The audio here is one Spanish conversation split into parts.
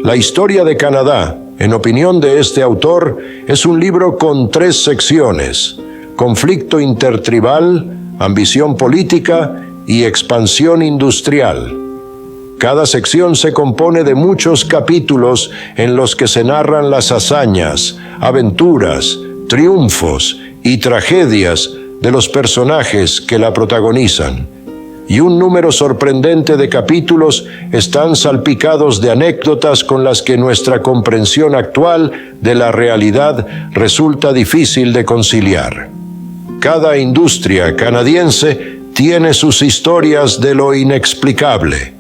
La historia de Canadá, en opinión de este autor, es un libro con 3 secciones: conflicto intertribal, ambición política y expansión industrial. Cada sección se compone de muchos capítulos en los que se narran las hazañas, aventuras, triunfos y tragedias de los personajes que la protagonizan. Y un número sorprendente de capítulos están salpicados de anécdotas con las que nuestra comprensión actual de la realidad resulta difícil de conciliar. Cada industria canadiense tiene sus historias de lo inexplicable.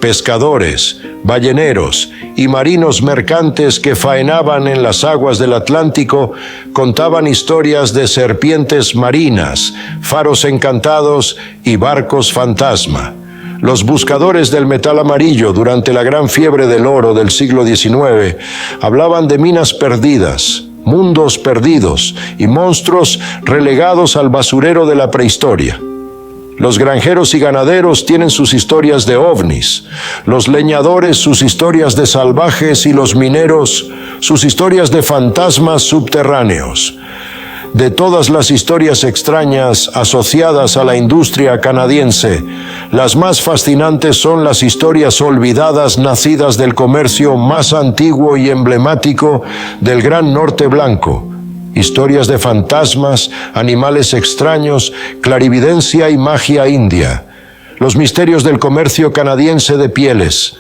Pescadores, balleneros y marinos mercantes que faenaban en las aguas del Atlántico contaban historias de serpientes marinas, faros encantados y barcos fantasma. Los buscadores del metal amarillo durante la gran fiebre del oro del siglo XIX hablaban de minas perdidas, mundos perdidos y monstruos relegados al basurero de la prehistoria. Los granjeros y ganaderos tienen sus historias de ovnis, los leñadores sus historias de salvajes y los mineros sus historias de fantasmas subterráneos. De todas las historias extrañas asociadas a la industria canadiense, las más fascinantes son las historias olvidadas nacidas del comercio más antiguo y emblemático del Gran Norte Blanco. Historias de fantasmas, animales extraños, clarividencia y magia india. Los misterios del comercio canadiense de pieles.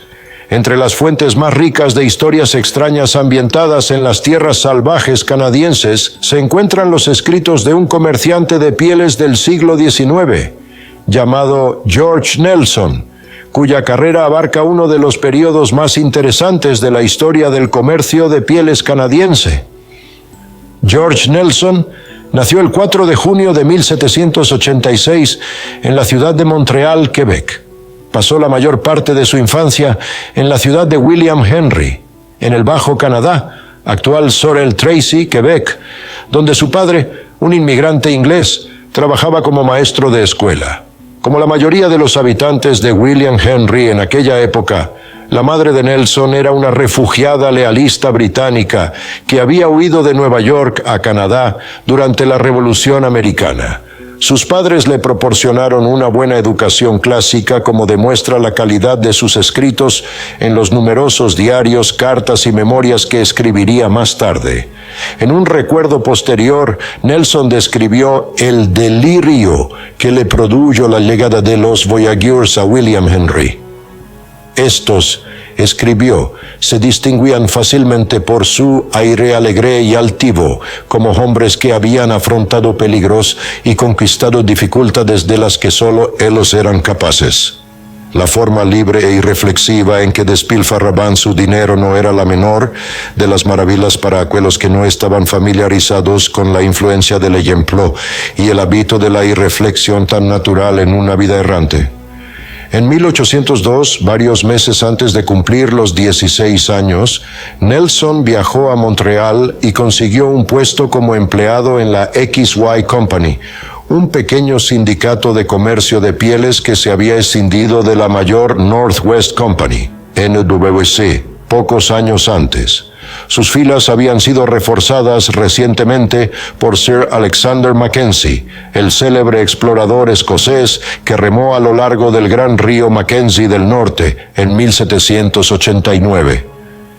Entre las fuentes más ricas de historias extrañas ambientadas en las tierras salvajes canadienses se encuentran los escritos de un comerciante de pieles del siglo XIX, llamado George Nelson, cuya carrera abarca uno de los periodos más interesantes de la historia del comercio de pieles canadiense. George Nelson nació el 4 de junio de 1786 en la ciudad de Montreal, Quebec. Pasó la mayor parte de su infancia en la ciudad de William Henry, en el Bajo Canadá, actual Sorel Tracy, Quebec, donde su padre, un inmigrante inglés, trabajaba como maestro de escuela. Como la mayoría de los habitantes de William Henry en aquella época, la madre de Nelson era una refugiada lealista británica que había huido de Nueva York a Canadá durante la Revolución Americana. Sus padres le proporcionaron una buena educación clásica, como demuestra la calidad de sus escritos en los numerosos diarios, cartas y memorias que escribiría más tarde. En un recuerdo posterior, Nelson describió el delirio que le produjo la llegada de los voyageurs a William Henry. Estos, escribió, se distinguían fácilmente por su aire alegre y altivo, como hombres que habían afrontado peligros y conquistado dificultades de las que solo ellos eran capaces. La forma libre e irreflexiva en que despilfarraban su dinero no era la menor de las maravillas para aquellos que no estaban familiarizados con la influencia del ejemplo y el hábito de la irreflexión tan natural en una vida errante. En 1802, varios meses antes de cumplir los 16 años, Nelson viajó a Montreal y consiguió un puesto como empleado en la XY Company, un pequeño sindicato de comercio de pieles que se había escindido de la mayor Northwest Company, NWC, pocos años antes. Sus filas habían sido reforzadas recientemente por Sir Alexander Mackenzie, el célebre explorador escocés que remó a lo largo del gran río Mackenzie del Norte en 1789.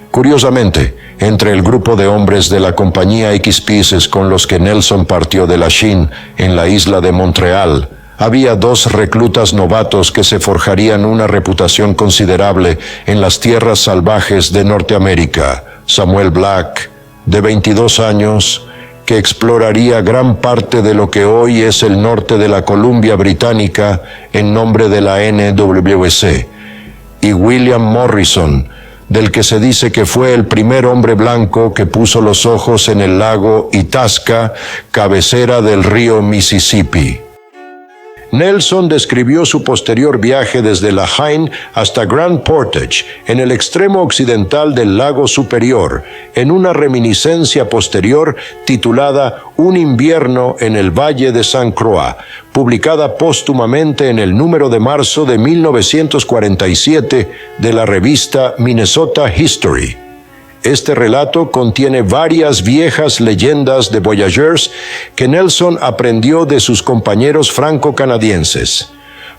Curiosamente, entre el grupo de hombres de la compañía X-Pieces con los que Nelson partió de Lachine, en la isla de Montreal, había 2 reclutas novatos que se forjarían una reputación considerable en las tierras salvajes de Norteamérica. Samuel Black, de 22 años, que exploraría gran parte de lo que hoy es el norte de la Columbia Británica en nombre de la NWC, y William Morrison, del que se dice que fue el primer hombre blanco que puso los ojos en el lago Itasca, cabecera del río Mississippi. Nelson describió su posterior viaje desde Lahaina hasta Grand Portage, en el extremo occidental del lago Superior, en una reminiscencia posterior titulada Un invierno en el Valle de St. Croix, publicada póstumamente en el número de marzo de 1947 de la revista Minnesota History. Este relato contiene varias viejas leyendas de voyageurs que Nelson aprendió de sus compañeros franco-canadienses.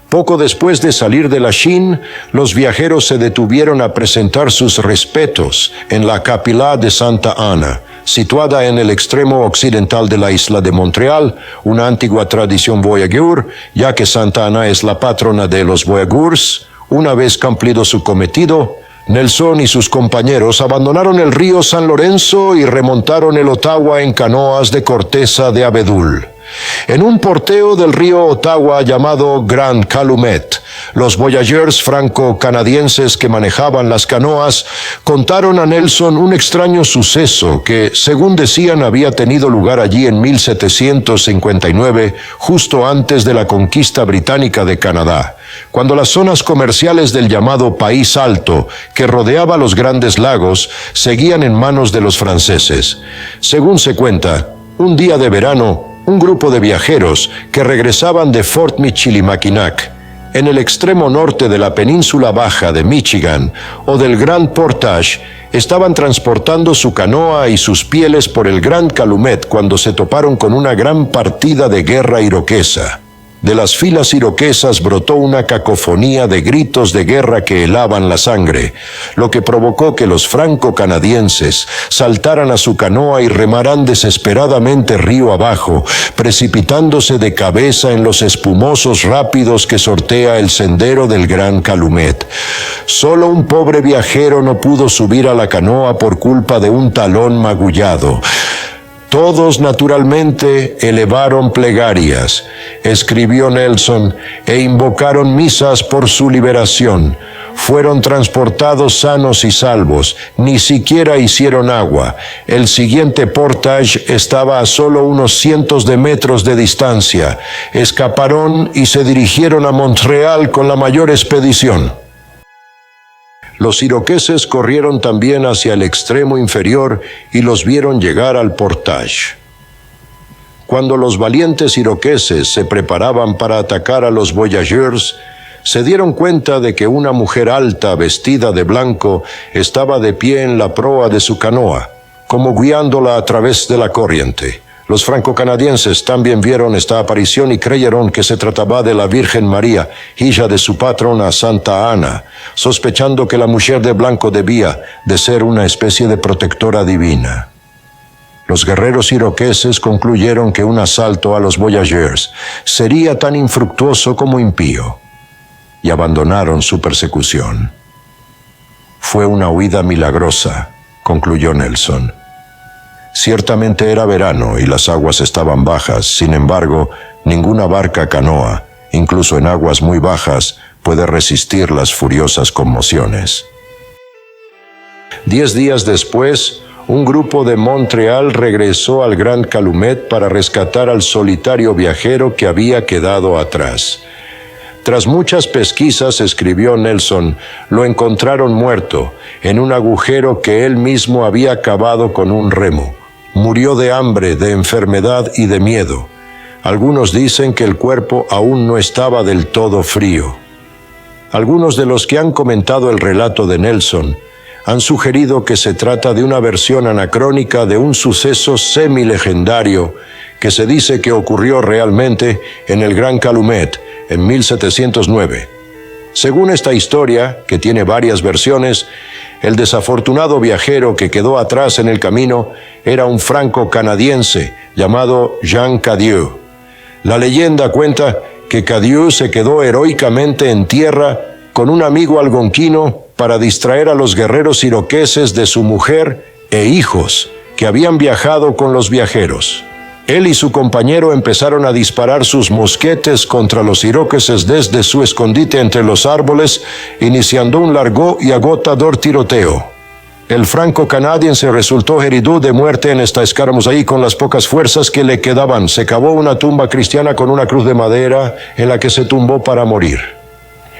Poco después de salir de Lachine, los viajeros se detuvieron a presentar sus respetos en la Capilla de Santa Ana, situada en el extremo occidental de la isla de Montreal, una antigua tradición voyageur, ya que Santa Ana es la patrona de los voyageurs. Una vez cumplido su cometido, Nelson y sus compañeros abandonaron el río San Lorenzo y remontaron el Ottawa en canoas de corteza de abedul. En un porteo del río Ottawa llamado Grand Calumet, los voyageurs franco-canadienses que manejaban las canoas contaron a Nelson un extraño suceso que, según decían, había tenido lugar allí en 1759, justo antes de la conquista británica de Canadá, cuando las zonas comerciales del llamado País Alto, que rodeaba los grandes lagos, seguían en manos de los franceses. Según se cuenta, un día de verano, un grupo de viajeros que regresaban de Fort Michilimackinac, en el extremo norte de la península baja de Michigan o del Grand Portage, estaban transportando su canoa y sus pieles por el Grand Calumet cuando se toparon con una gran partida de guerra iroquesa. De las filas iroquesas brotó una cacofonía de gritos de guerra que helaban la sangre, lo que provocó que los franco-canadienses saltaran a su canoa y remaran desesperadamente río abajo, precipitándose de cabeza en los espumosos rápidos que sortea el sendero del Gran Calumet. Solo un pobre viajero no pudo subir a la canoa por culpa de un talón magullado. Todos naturalmente elevaron plegarias, escribió Nelson, e invocaron misas por su liberación. Fueron transportados sanos y salvos, ni siquiera hicieron agua. El siguiente portage estaba a solo unos cientos de metros de distancia. Escaparon y se dirigieron a Montreal con la mayor expedición. Los iroqueses corrieron también hacia el extremo inferior y los vieron llegar al portage. Cuando los valientes iroqueses se preparaban para atacar a los voyageurs, se dieron cuenta de que una mujer alta, vestida de blanco, estaba de pie en la proa de su canoa, como guiándola a través de la corriente. Los franco-canadienses también vieron esta aparición y creyeron que se trataba de la Virgen María, hija de su patrona Santa Ana, sospechando que la mujer de blanco debía de ser una especie de protectora divina. Los guerreros iroqueses concluyeron que un asalto a los voyageurs sería tan infructuoso como impío, y abandonaron su persecución. Fue una huida milagrosa, concluyó Nelson. Ciertamente era verano y las aguas estaban bajas, sin embargo, ninguna barca canoa, incluso en aguas muy bajas, puede resistir las furiosas conmociones. 10 días después, un grupo de Montreal regresó al Grand Calumet para rescatar al solitario viajero que había quedado atrás. Tras muchas pesquisas, escribió Nelson, lo encontraron muerto en un agujero que él mismo había cavado con un remo. Murió de hambre, de enfermedad y de miedo. Algunos dicen que el cuerpo aún no estaba del todo frío. Algunos de los que han comentado el relato de Nelson han sugerido que se trata de una versión anacrónica de un suceso semilegendario que se dice que ocurrió realmente en el Gran Calumet en 1709. Según esta historia, que tiene varias versiones, el desafortunado viajero que quedó atrás en el camino era un franco-canadiense llamado Jean Cadieux. La leyenda cuenta que Cadieux se quedó heroicamente en tierra con un amigo algonquino para distraer a los guerreros iroqueses de su mujer e hijos que habían viajado con los viajeros. Él y su compañero empezaron a disparar sus mosquetes contra los iroqueses desde su escondite entre los árboles, iniciando un largo y agotador tiroteo. el franco-canadiense resultó herido de muerte en esta escaramuza ahí con las pocas fuerzas que le quedaban. Se cavó una tumba cristiana con una cruz de madera en la que se tumbó para morir.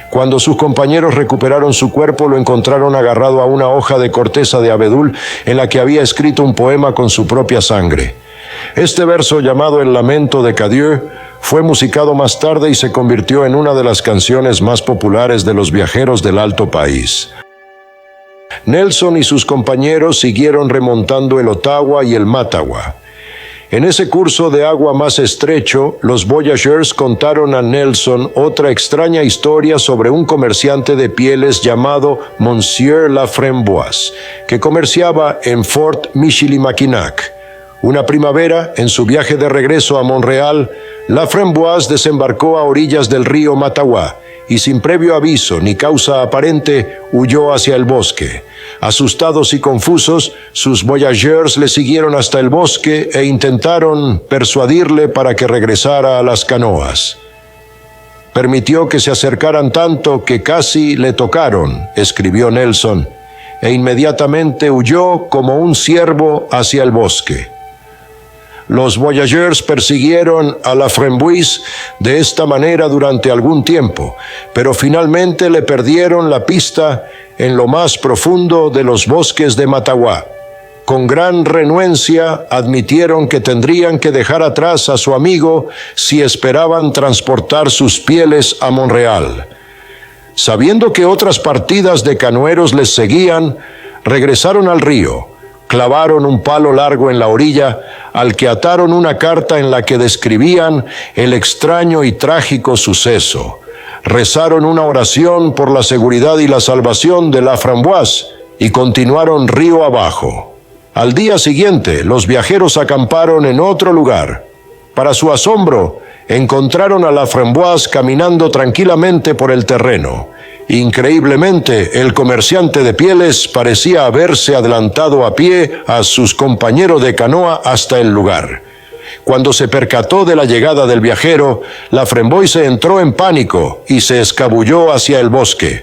Cuando sus compañeros recuperaron su cuerpo, lo encontraron agarrado a una hoja de corteza de abedul en la que había escrito un poema con su propia sangre. Este verso, llamado El Lamento de Cadieux, fue musicado más tarde y se convirtió en una de las canciones más populares de los viajeros del Alto País. Nelson y sus compañeros siguieron remontando el Ottawa y el Mattawa. En ese curso de agua más estrecho, los voyageurs contaron a Nelson otra extraña historia sobre un comerciante de pieles llamado Monsieur Laframboise, que comerciaba en Fort Michilimackinac. Una primavera, en su viaje de regreso a Montreal, Laframboise desembarcó a orillas del río Mattawa y sin previo aviso ni causa aparente huyó hacia el bosque. Asustados y confusos, sus voyageurs le siguieron hasta el bosque e intentaron persuadirle para que regresara a las canoas. Permitió que se acercaran tanto que casi le tocaron, escribió Nelson, e inmediatamente huyó como un ciervo hacia el bosque. Los voyageurs persiguieron a Laframboise de esta manera durante algún tiempo, pero finalmente le perdieron la pista en lo más profundo de los bosques de Mattawa. Con gran renuencia admitieron que tendrían que dejar atrás a su amigo si esperaban transportar sus pieles a Montreal. Sabiendo que otras partidas de canoeros les seguían, regresaron al río. Clavaron un palo largo en la orilla, al que ataron una carta en la que describían el extraño y trágico suceso. Rezaron una oración por la seguridad y la salvación de Laframboise y continuaron río abajo. Al día siguiente, los viajeros acamparon en otro lugar. Para su asombro, encontraron a Laframboise caminando tranquilamente por el terreno. Increíblemente, el comerciante de pieles parecía haberse adelantado a pie a sus compañeros de canoa hasta el lugar. Cuando se percató de la llegada del viajero, Laframboise entró en pánico y se escabulló hacia el bosque.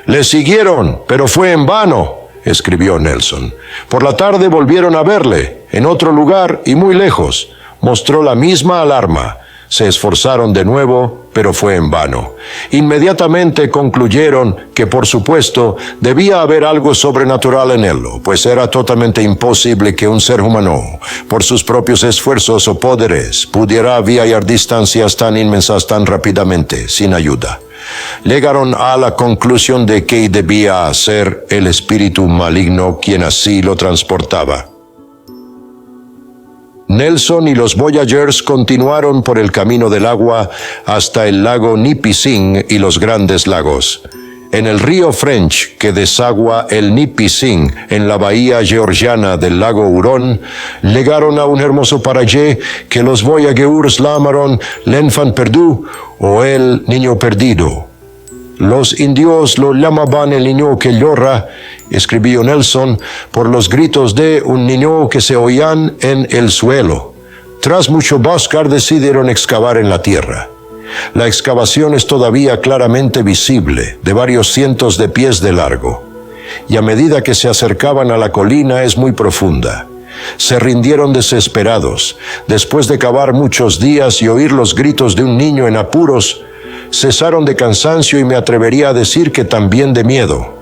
Le siguieron, pero fue en vano, escribió Nelson. Por la tarde volvieron a verle, en otro lugar y muy lejos. Mostró la misma alarma. Se esforzaron de nuevo, pero fue en vano. Inmediatamente concluyeron que, por supuesto, debía haber algo sobrenatural en él, pues era totalmente imposible que un ser humano, por sus propios esfuerzos o poderes, pudiera viajar distancias tan inmensas tan rápidamente, sin ayuda. Llegaron a la conclusión de que debía ser el espíritu maligno quien así lo transportaba. Nelson y los voyageurs continuaron por el camino del agua hasta el lago Nipissing y los Grandes Lagos. En el río French, que desagua el Nipissing en la bahía georgiana del lago Huron, llegaron a un hermoso paraje que los voyageurs llamaron l'Enfant Perdu o el Niño Perdido. Los indios lo llamaban el niño que llora, escribió Nelson, por los gritos de un niño que se oían en el suelo. Tras mucho buscar, decidieron excavar en la tierra. La excavación es todavía claramente visible, de varios cientos de pies de largo, y a medida que se acercaban a la colina es muy profunda. Se rindieron desesperados. Después de cavar muchos días y oír los gritos de un niño en apuros, cesaron de cansancio y me atrevería a decir que también de miedo.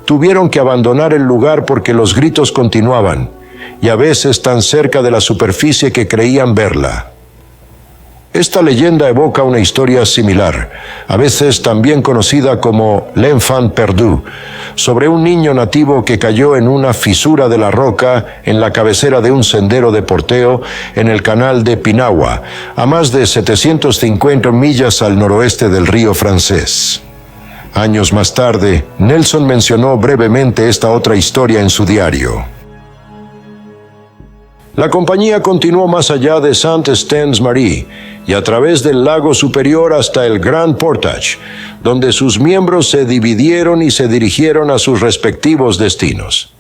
Tuvieron que abandonar el lugar porque los gritos continuaban, y a veces tan cerca de la superficie que creían verla. Esta leyenda evoca una historia similar, a veces también conocida como l'Enfant Perdu, sobre un niño nativo que cayó en una fisura de la roca en la cabecera de un sendero de porteo en el canal de Pinawa, a más de 750 millas al noroeste del río Francés. Años más tarde, Nelson mencionó brevemente esta otra historia en su diario. La compañía continuó más allá de Saint-Estens-Marie y a través del lago superior hasta el Grand Portage, donde sus miembros se dividieron y se dirigieron a sus respectivos destinos.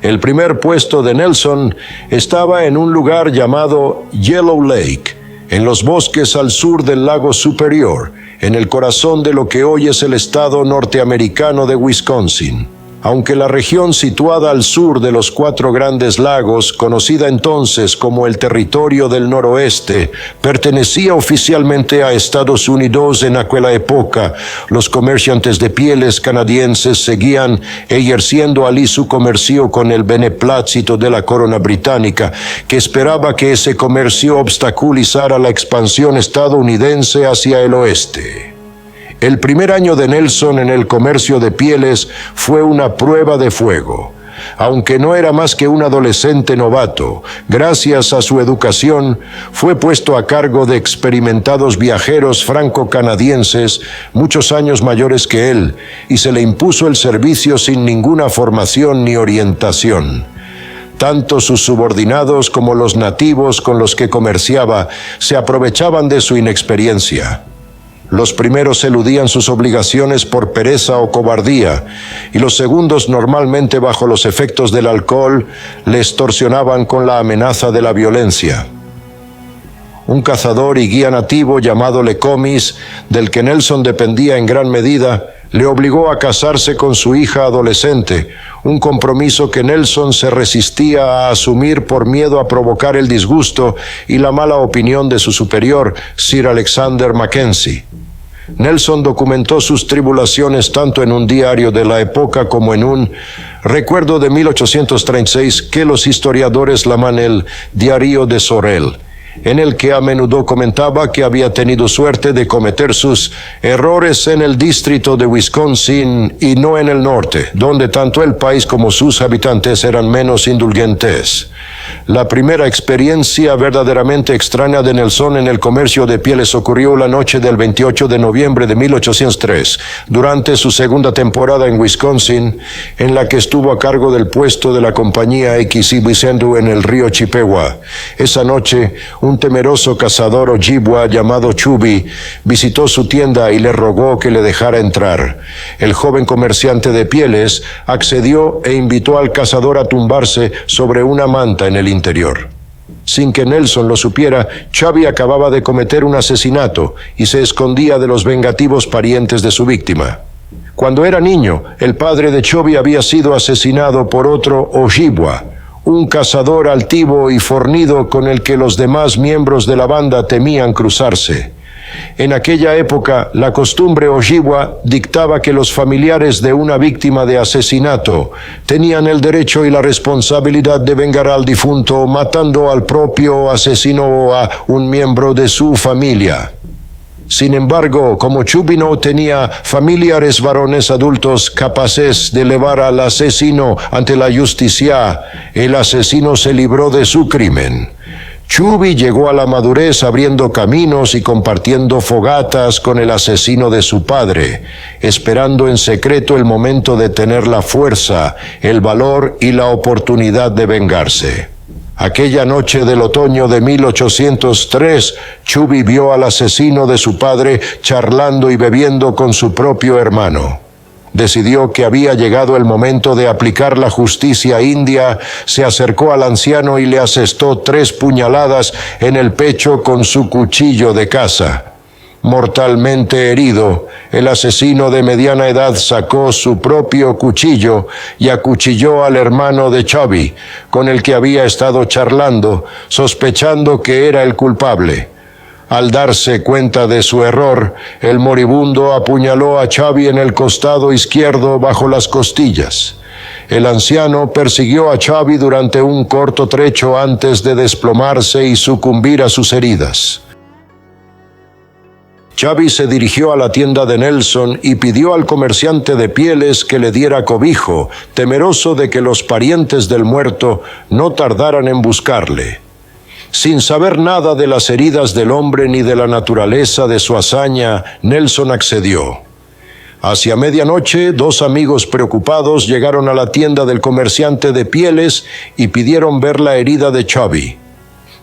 El primer puesto de Nelson estaba en un lugar llamado Yellow Lake, en los bosques al sur del lago Superior, en el corazón de lo que hoy es el estado norteamericano de Wisconsin. Aunque la región situada al sur de los Cuatro Grandes Lagos, conocida entonces como el Territorio del Noroeste, pertenecía oficialmente a Estados Unidos en aquella época, los comerciantes de pieles canadienses seguían ejerciendo allí su comercio con el beneplácito de la corona británica, que esperaba que ese comercio obstaculizara la expansión estadounidense hacia el oeste. El primer año de Nelson en el comercio de pieles fue una prueba de fuego. Aunque no era más que un adolescente novato, gracias a su educación, fue puesto a cargo de experimentados viajeros franco-canadienses, muchos años mayores que él, y se le impuso el servicio sin ninguna formación ni orientación. Tanto sus subordinados como los nativos con los que comerciaba se aprovechaban de su inexperiencia. Los primeros eludían sus obligaciones por pereza o cobardía, y los segundos, normalmente bajo los efectos del alcohol, le extorsionaban con la amenaza de la violencia. Un cazador y guía nativo llamado Lecomis, del que Nelson dependía en gran medida, le obligó a casarse con su hija adolescente, un compromiso que Nelson se resistía a asumir por miedo a provocar el disgusto y la mala opinión de su superior, Sir Alexander Mackenzie. Nelson documentó sus tribulaciones tanto en un diario de la época como en un recuerdo de 1836 que los historiadores llaman el Diario de Sorel, en el que a menudo comentaba que había tenido suerte de cometer sus errores en el distrito de Wisconsin y no en el norte, donde tanto el país como sus habitantes eran menos indulgentes. La primera experiencia verdaderamente extraña de Nelson en el comercio de pieles ocurrió la noche del 28 de noviembre de 1803, durante su segunda temporada en Wisconsin, en la que estuvo a cargo del puesto de la compañía Xibisendo en el río Chippewa. Esa noche, un temeroso cazador Ojibwa llamado Chubby visitó su tienda y le rogó que le dejara entrar. El joven comerciante de pieles accedió e invitó al cazador a tumbarse sobre una manta en el interior. Sin que Nelson lo supiera, Chubby acababa de cometer un asesinato y se escondía de los vengativos parientes de su víctima. Cuando era niño, el padre de Chubby había sido asesinado por otro Ojibwa, un cazador altivo y fornido con el que los demás miembros de la banda temían cruzarse. En aquella época, la costumbre Ojibwa dictaba que los familiares de una víctima de asesinato tenían el derecho y la responsabilidad de vengar al difunto matando al propio asesino o a un miembro de su familia. Sin embargo, como Chubby no tenía familiares varones adultos capaces de llevar al asesino ante la justicia, el asesino se libró de su crimen. Chubby llegó a la madurez abriendo caminos y compartiendo fogatas con el asesino de su padre, esperando en secreto el momento de tener la fuerza, el valor y la oportunidad de vengarse. Aquella noche del otoño de 1803, Chubby vio al asesino de su padre charlando y bebiendo con su propio hermano. Decidió que había llegado el momento de aplicar la justicia india, se acercó al anciano y le asestó 3 puñaladas en el pecho con su cuchillo de caza. Mortalmente herido, el asesino de mediana edad sacó su propio cuchillo y acuchilló al hermano de Chubby, con el que había estado charlando, sospechando que era el culpable. Al darse cuenta de su error, el moribundo apuñaló a Chubby en el costado izquierdo bajo las costillas. El anciano persiguió a Chubby durante un corto trecho antes de desplomarse y sucumbir a sus heridas. Chubby se dirigió a la tienda de Nelson y pidió al comerciante de pieles que le diera cobijo, temeroso de que los parientes del muerto no tardaran en buscarle. Sin saber nada de las heridas del hombre ni de la naturaleza de su hazaña, Nelson accedió. Hacia medianoche, 2 amigos preocupados llegaron a la tienda del comerciante de pieles y pidieron ver la herida de Chubby.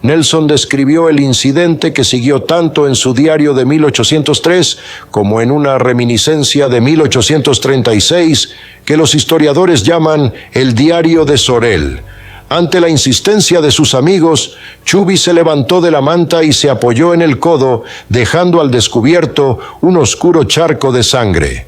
Nelson describió el incidente que siguió tanto en su diario de 1803 como en una reminiscencia de 1836 que los historiadores llaman el Diario de Sorel. Ante la insistencia de sus amigos, Chubby se levantó de la manta y se apoyó en el codo, dejando al descubierto un oscuro charco de sangre.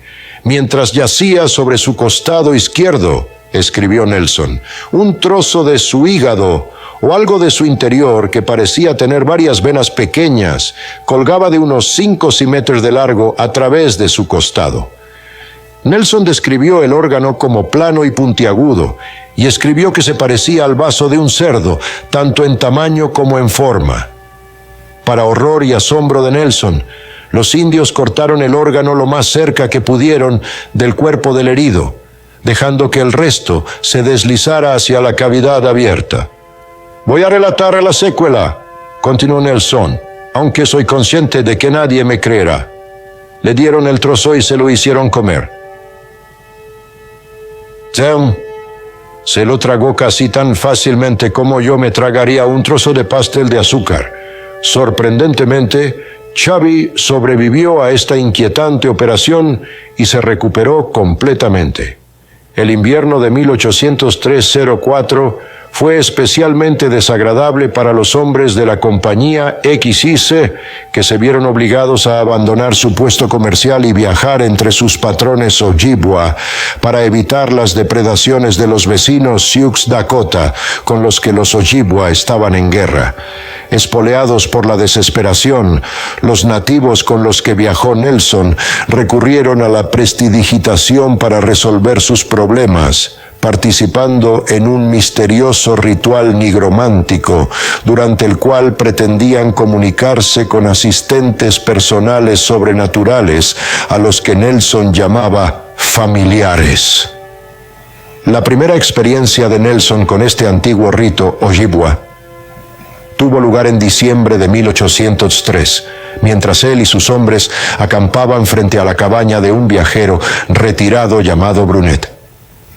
mientras yacía sobre su costado izquierdo, escribió Nelson, un trozo de su hígado o algo de su interior que parecía tener varias venas pequeñas, colgaba de unos 5 centímetros de largo a través de su costado. Nelson describió el órgano como plano y puntiagudo, y escribió que se parecía al vaso de un cerdo, tanto en tamaño como en forma. Para horror y asombro de Nelson, los indios cortaron el órgano lo más cerca que pudieron del cuerpo del herido, dejando que el resto se deslizara hacia la cavidad abierta. Voy a relatar la secuela, continuó Nelson, aunque soy consciente de que nadie me creerá. Le dieron el trozo y se lo hicieron comer. Tim se lo tragó casi tan fácilmente como yo me tragaría un trozo de pastel de azúcar. Sorprendentemente, Chubby sobrevivió a esta inquietante operación y se recuperó completamente. El invierno de 1803-04 fue especialmente desagradable para los hombres de la compañía XIC, que se vieron obligados a abandonar su puesto comercial y viajar entre sus patrones Ojibwa para evitar las depredaciones de los vecinos Sioux Dakota, con los que los Ojibwa estaban en guerra. Espoleados por la desesperación, los nativos con los que viajó Nelson recurrieron a la prestidigitación para resolver sus problemas, participando en un misterioso ritual nigromántico, durante el cual pretendían comunicarse con asistentes personales sobrenaturales, a los que Nelson llamaba familiares. La primera experiencia de Nelson con este antiguo rito Ojibwa tuvo lugar en diciembre de 1803, mientras él y sus hombres acampaban frente a la cabaña de un viajero retirado llamado Brunet.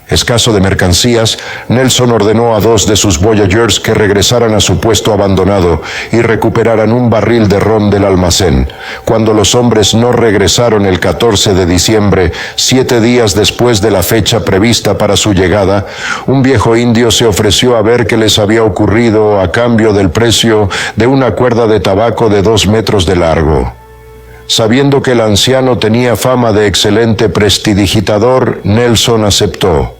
Escaso de mercancías, Nelson ordenó a 2 de sus Voyageurs que regresaran a su puesto abandonado y recuperaran un barril de ron del almacén. Cuando los hombres no regresaron el 14 de diciembre, 7 días después de la fecha prevista para su llegada, un viejo indio se ofreció a ver qué les había ocurrido a cambio del precio de una cuerda de tabaco de 2 metros de largo. Sabiendo que el anciano tenía fama de excelente prestidigitador, Nelson aceptó.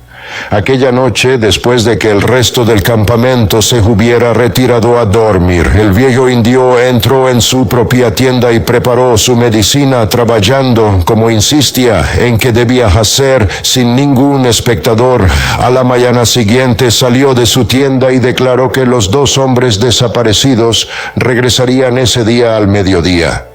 Aquella noche, después de que el resto del campamento se hubiera retirado a dormir, el viejo indio entró en su propia tienda y preparó su medicina, trabajando, como insistía, en que debía hacer sin ningún espectador. A la mañana siguiente salió de su tienda y declaró que los 2 hombres desaparecidos regresarían ese día al mediodía.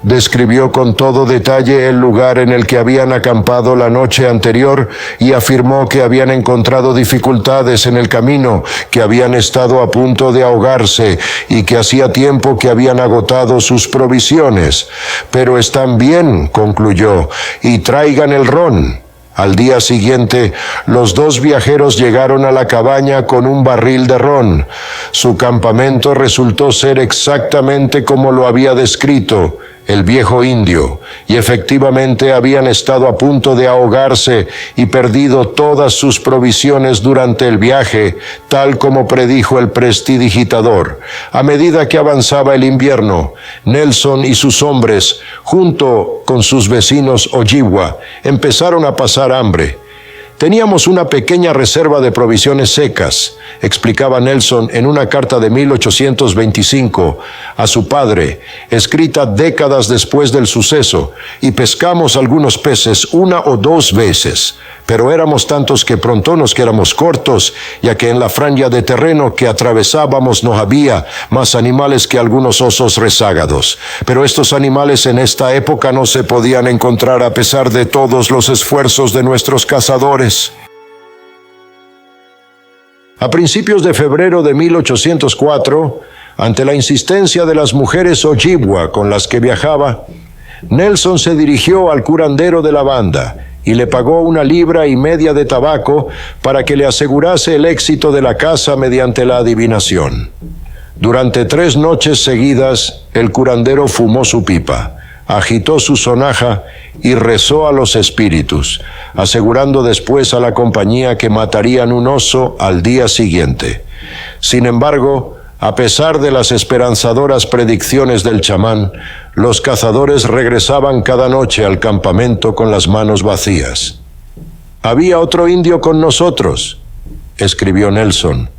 Describió con todo detalle el lugar en el que habían acampado la noche anterior y afirmó que habían encontrado dificultades en el camino, que habían estado a punto de ahogarse y que hacía tiempo que habían agotado sus provisiones. Pero están bien, concluyó, y traigan el ron. Al día siguiente, los 2 viajeros llegaron a la cabaña con un barril de ron. Su campamento resultó ser exactamente como lo había descrito el viejo indio, y efectivamente habían estado a punto de ahogarse y perdido todas sus provisiones durante el viaje, tal como predijo el prestidigitador. A medida que avanzaba el invierno, Nelson y sus hombres, junto con sus vecinos Ojibwa, empezaron a pasar hambre. Teníamos una pequeña reserva de provisiones secas, explicaba Nelson en una carta de 1825 a su padre, escrita décadas después del suceso, y pescamos algunos peces 1 o 2 veces, pero éramos tantos que pronto nos quedamos cortos, ya que en la franja de terreno que atravesábamos no había más animales que algunos osos rezágados. Pero estos animales en esta época no se podían encontrar a pesar de todos los esfuerzos de nuestros cazadores. A principios de febrero de 1804, ante la insistencia de las mujeres Ojibwa con las que viajaba, Nelson se dirigió al curandero de la banda y le pagó 1,5 libras de tabaco para que le asegurase el éxito de la caza mediante la adivinación. Durante 3 noches seguidas, el curandero fumó su pipa, agitó su sonaja y rezó a los espíritus, asegurando después a la compañía que matarían un oso al día siguiente. Sin embargo, A pesar de las esperanzadoras predicciones del chamán, los cazadores regresaban cada noche al campamento con las manos vacías. «Había otro indio con nosotros», escribió Nelson,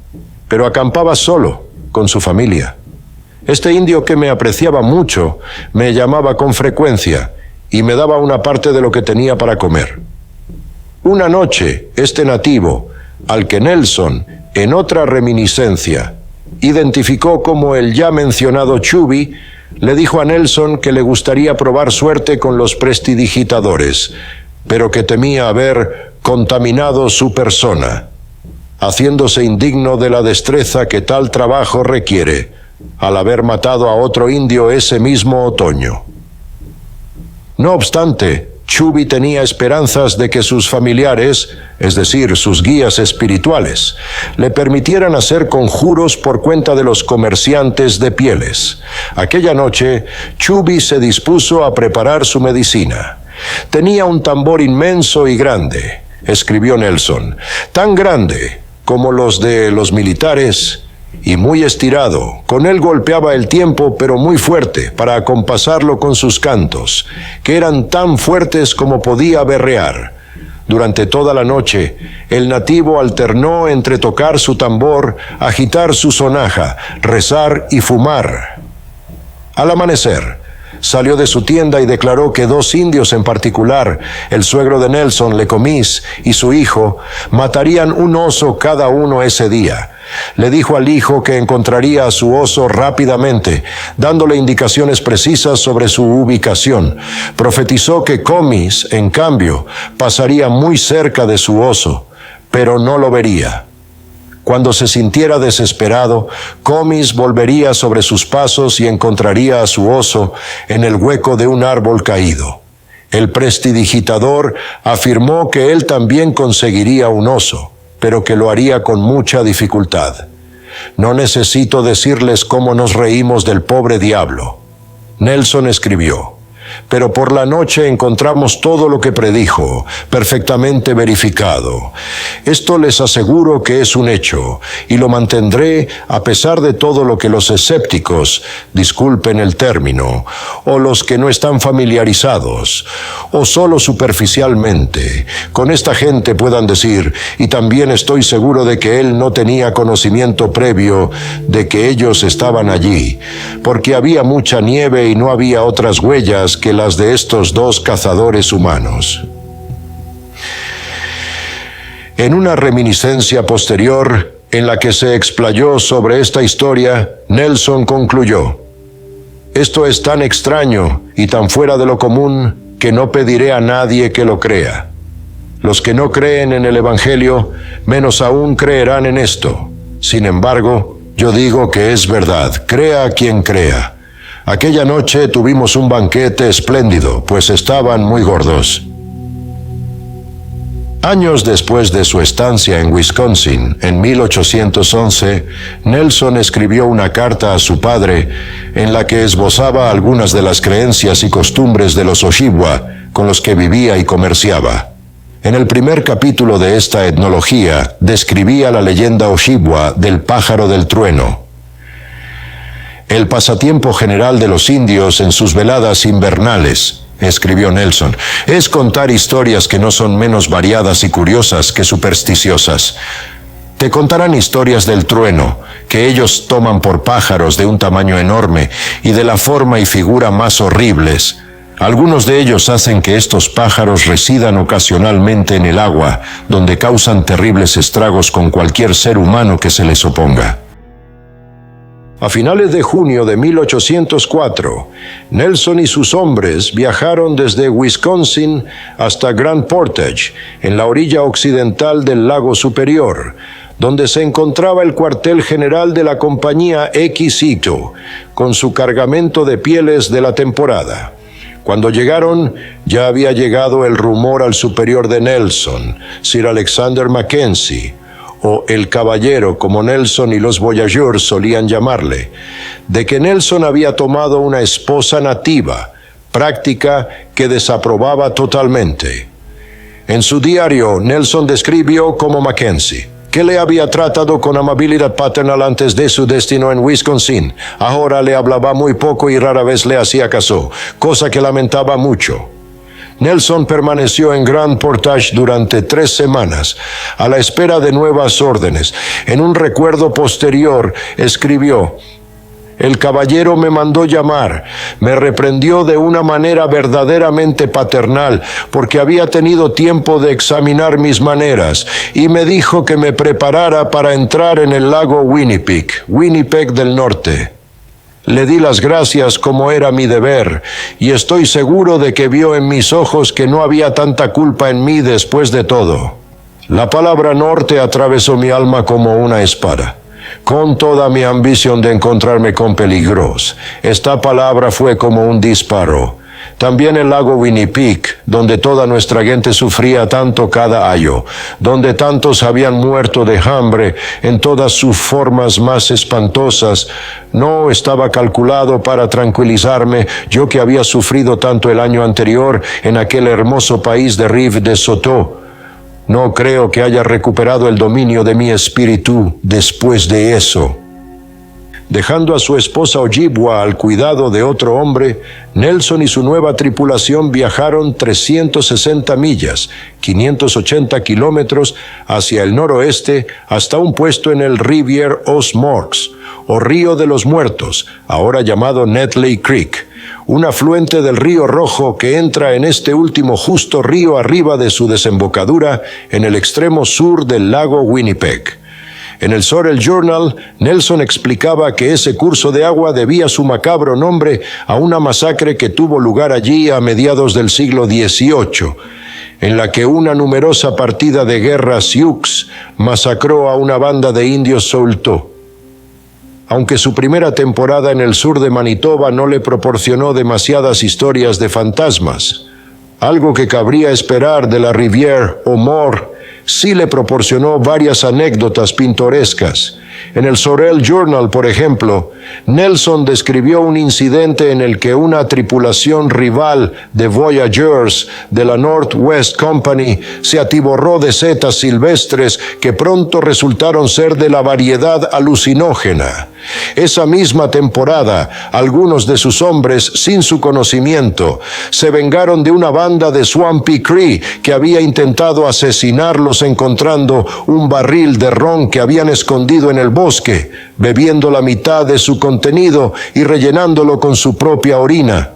«pero acampaba solo, con su familia. Este indio, que me apreciaba mucho, me llamaba con frecuencia y me daba una parte de lo que tenía para comer. Una noche, este nativo, al que Nelson, en otra reminiscencia, identificó como el ya mencionado Chubby, le dijo a Nelson que le gustaría probar suerte con los prestidigitadores, pero que temía haber contaminado su persona, haciéndose indigno de la destreza que tal trabajo requiere, al haber matado a otro indio ese mismo otoño. No obstante, Chubby tenía esperanzas de que sus familiares, es decir, sus guías espirituales, le permitieran hacer conjuros por cuenta de los comerciantes de pieles. Aquella noche, Chubby se dispuso a preparar su medicina. Tenía un tambor inmenso y grande, escribió Nelson, tan grande como los de los militares, y muy estirado. Con él golpeaba el tiempo, pero muy fuerte, para acompasarlo con sus cantos, que eran tan fuertes como podía berrear. Durante toda la noche, el nativo alternó entre tocar su tambor, agitar su sonaja, rezar y fumar. Al amanecer, salió de su tienda y declaró que 2 indios en particular, el suegro de Nelson, Lecomis, y su hijo, matarían un oso cada uno ese día. Le dijo al hijo que encontraría a su oso rápidamente, dándole indicaciones precisas sobre su ubicación. Profetizó que Comis, en cambio, pasaría muy cerca de su oso, pero no lo vería. Cuando se sintiera desesperado, Comis volvería sobre sus pasos y encontraría a su oso en el hueco de un árbol caído. El prestidigitador afirmó que él también conseguiría un oso, pero que lo haría con mucha dificultad. No necesito decirles cómo nos reímos del pobre diablo. Nelson escribió: pero por la noche encontramos todo lo que predijo, perfectamente verificado. Esto les aseguro que es un hecho, y lo mantendré a pesar de todo lo que los escépticos, disculpen el término, o los que no están familiarizados, o solo superficialmente, con esta gente puedan decir, y también estoy seguro de que él no tenía conocimiento previo de que ellos estaban allí, porque había mucha nieve y no había otras huellas que las de estos 2 cazadores humanos. En una reminiscencia posterior, en la que se explayó sobre esta historia, Nelson concluyó: esto es tan extraño y tan fuera de lo común que no pediré a nadie que lo crea. Los que no creen en el Evangelio, menos aún creerán en esto. Sin embargo, yo digo que es verdad, crea quien crea. Aquella noche tuvimos un banquete espléndido, pues estaban muy gordos. Años después de su estancia en Wisconsin, en 1811, Nelson escribió una carta a su padre en la que esbozaba algunas de las creencias y costumbres de los Ojibwa con los que vivía y comerciaba. En el primer capítulo de esta etnología describía la leyenda Ojibwa del pájaro del trueno. El pasatiempo general de los indios en sus veladas invernales, escribió Nelson, es contar historias que no son menos variadas y curiosas que supersticiosas. Te contarán historias del trueno, que ellos toman por pájaros de un tamaño enorme y de la forma y figura más horribles. Algunos de ellos hacen que estos pájaros residan ocasionalmente en el agua, donde causan terribles estragos con cualquier ser humano que se les oponga. A finales de junio de 1804, Nelson y sus hombres viajaron desde Wisconsin hasta Grand Portage, en la orilla occidental del lago Superior, donde se encontraba el cuartel general de la compañía X-Ito, con su cargamento de pieles de la temporada. Cuando llegaron, ya había llegado el rumor al superior de Nelson, Sir Alexander Mackenzie, o el caballero, como Nelson y los voyageurs solían llamarle, de que Nelson había tomado una esposa nativa, práctica que desaprobaba totalmente. En su diario, Nelson describió como Mackenzie, que le había tratado con amabilidad paternal antes de su destino en Wisconsin. Ahora le hablaba muy poco y rara vez le hacía caso, cosa que lamentaba mucho. Nelson permaneció en Grand Portage durante 3 semanas, a la espera de nuevas órdenes. En un recuerdo posterior, escribió: «El caballero me mandó llamar, me reprendió de una manera verdaderamente paternal, porque había tenido tiempo de examinar mis maneras, y me dijo que me preparara para entrar en el lago Winnipeg del Norte. Le di las gracias como era mi deber, y estoy seguro de que vio en mis ojos que no había tanta culpa en mí después de todo». La palabra norte atravesó mi alma como una espada. Con toda mi ambición de encontrarme con peligros, esta palabra fue como un disparo. También el lago Winnipeg, donde toda nuestra gente sufría tanto cada año, donde tantos habían muerto de hambre en todas sus formas más espantosas, no estaba calculado para tranquilizarme, yo que había sufrido tanto el año anterior en aquel hermoso país de Rive de Sotto. No creo que haya recuperado el dominio de mi espíritu después de eso. Dejando a su esposa Ojibwa al cuidado de otro hombre, Nelson y su nueva tripulación viajaron 360 millas, 580 kilómetros, hacia el noroeste hasta un puesto en el Rivière aux Morts, o Río de los Muertos, ahora llamado Netley Creek, un afluente del Río Rojo que entra en este último justo río arriba de su desembocadura en el extremo sur del lago Winnipeg. En el Sorel Journal, Nelson explicaba que ese curso de agua debía su macabro nombre a una masacre que tuvo lugar allí a mediados del siglo XVIII, en la que una numerosa partida de guerra Sioux masacró a una banda de indios Saulteaux. Aunque su primera temporada en el sur de Manitoba no le proporcionó demasiadas historias de fantasmas, algo que cabría esperar de la Rivière aux Morts, sí le proporcionó varias anécdotas pintorescas. En el Sorel Journal, por ejemplo, Nelson describió un incidente en el que una tripulación rival de Voyageurs de la Northwest Company se atiborró de setas silvestres que pronto resultaron ser de la variedad alucinógena. Esa misma temporada, algunos de sus hombres, sin su conocimiento, se vengaron de una banda de Swampy Cree que había intentado asesinarlos encontrando un barril de ron que habían escondido en el bosque, bebiendo la mitad de su contenido y rellenándolo con su propia orina.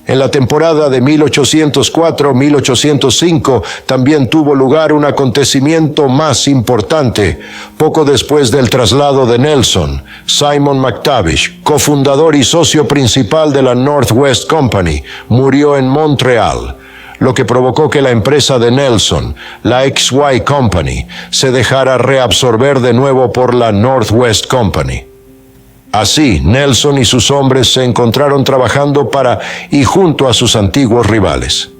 En la temporada de 1804-1805 también tuvo lugar un acontecimiento más importante. Poco después del traslado de Nelson, Simon McTavish, cofundador y socio principal de la Northwest Company, murió en Montreal, lo que provocó que la empresa de Nelson, la XY Company, se dejara reabsorber de nuevo por la Northwest Company. Así, Nelson y sus hombres se encontraron trabajando para y junto a sus antiguos rivales.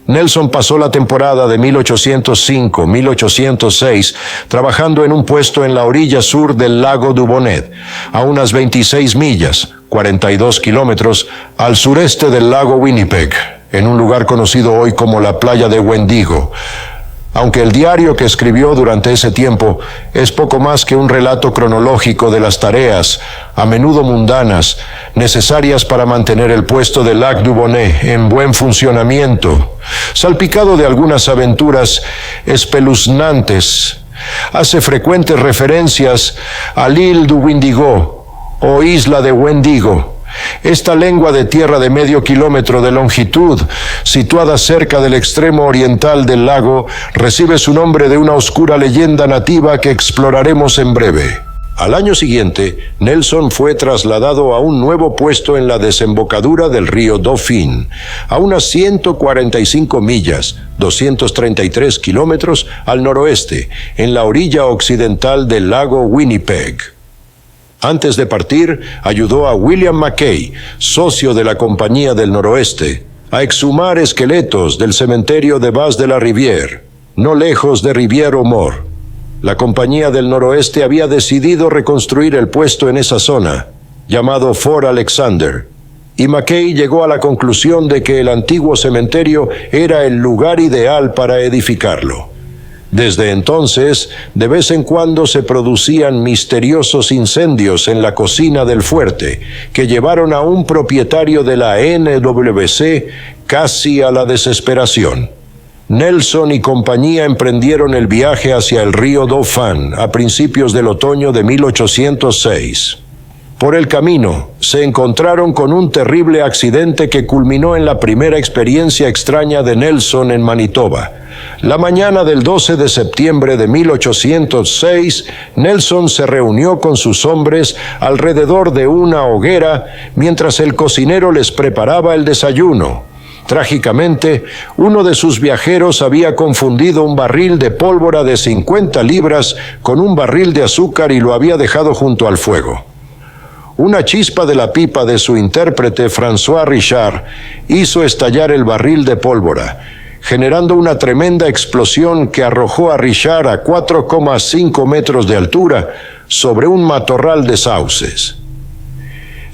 Nelson pasó la temporada de 1805-1806 trabajando en un puesto en la orilla sur del lago Dubonnet, a unas 26 millas, 42 kilómetros, al sureste del lago Winnipeg, en un lugar conocido hoy como la playa de Wendigo. Aunque el diario que escribió durante ese tiempo es poco más que un relato cronológico de las tareas, a menudo mundanas, necesarias para mantener el puesto del Lac Dubonnet en buen funcionamiento, salpicado de algunas aventuras espeluznantes, hace frecuentes referencias a l'Île du Wendigo o Isla de Wendigo. Esta lengua de tierra de medio kilómetro de longitud, situada cerca del extremo oriental del lago, recibe su nombre de una oscura leyenda nativa que exploraremos en breve. Al año siguiente, Nelson fue trasladado a un nuevo puesto en la desembocadura del río Dauphin, a unas 145 millas, 233 kilómetros al noroeste, en la orilla occidental del lago Winnipeg. Antes de partir, ayudó a William Mackay, socio de la Compañía del Noroeste, a exhumar esqueletos del cementerio de Bas-de-la-Rivière, no lejos de Rivière-aux-Morts. La Compañía del Noroeste había decidido reconstruir el puesto en esa zona, llamado Fort Alexander, y Mackay llegó a la conclusión de que el antiguo cementerio era el lugar ideal para edificarlo. Desde entonces, de vez en cuando se producían misteriosos incendios en la cocina del fuerte, que llevaron a un propietario de la NWC casi a la desesperación. Nelson y compañía emprendieron el viaje hacia el río Dauphin a principios del otoño de 1806. Por el camino, se encontraron con un terrible accidente que culminó en la primera experiencia extraña de Nelson en Manitoba. La mañana del 12 de septiembre de 1806, Nelson se reunió con sus hombres alrededor de una hoguera mientras el cocinero les preparaba el desayuno. Trágicamente, uno de sus viajeros había confundido un barril de pólvora de 50 libras con un barril de azúcar y lo había dejado junto al fuego. Una chispa de la pipa de su intérprete, François Richard, hizo estallar el barril de pólvora, generando una tremenda explosión que arrojó a Richard a 4,5 metros de altura sobre un matorral de sauces.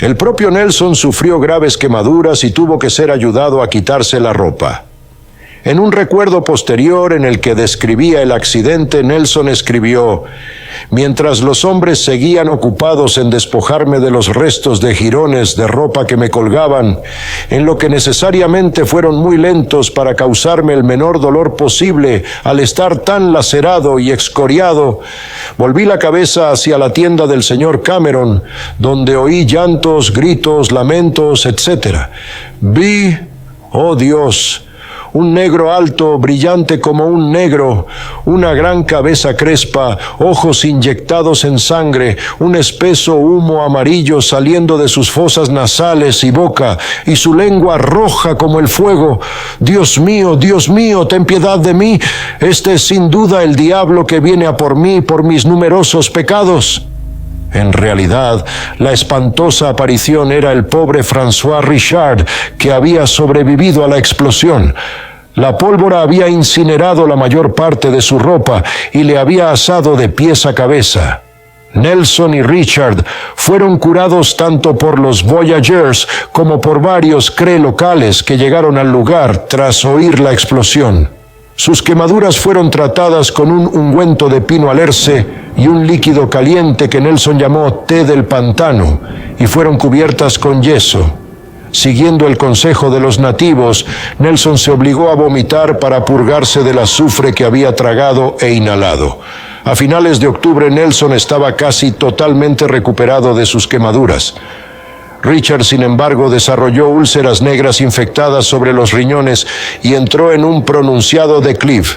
El propio Nelson sufrió graves quemaduras y tuvo que ser ayudado a quitarse la ropa. En un recuerdo posterior en el que describía el accidente, Nelson escribió: «Mientras los hombres seguían ocupados en despojarme de los restos de jirones de ropa que me colgaban, en lo que necesariamente fueron muy lentos para causarme el menor dolor posible al estar tan lacerado y excoriado, volví la cabeza hacia la tienda del señor Cameron, donde oí llantos, gritos, lamentos, etc. Vi, oh Dios, un negro alto, brillante como un negro, una gran cabeza crespa, ojos inyectados en sangre, un espeso humo amarillo saliendo de sus fosas nasales y boca, y su lengua roja como el fuego. Dios mío, ten piedad de mí. Este es sin duda el diablo que viene a por mí por mis numerosos pecados». En realidad, la espantosa aparición era el pobre François Richard, que había sobrevivido a la explosión. La pólvora había incinerado la mayor parte de su ropa y le había asado de pies a cabeza. Nelson y Richard fueron curados tanto por los Voyageurs como por varios Cree locales que llegaron al lugar tras oír la explosión. Sus quemaduras fueron tratadas con un ungüento de pino alerce y un líquido caliente que Nelson llamó té del pantano, y fueron cubiertas con yeso. Siguiendo el consejo de los nativos, Nelson se obligó a vomitar para purgarse del azufre que había tragado e inhalado. A finales de octubre, Nelson estaba casi totalmente recuperado de sus quemaduras. Richard, sin embargo, desarrolló úlceras negras infectadas sobre los riñones y entró en un pronunciado declive.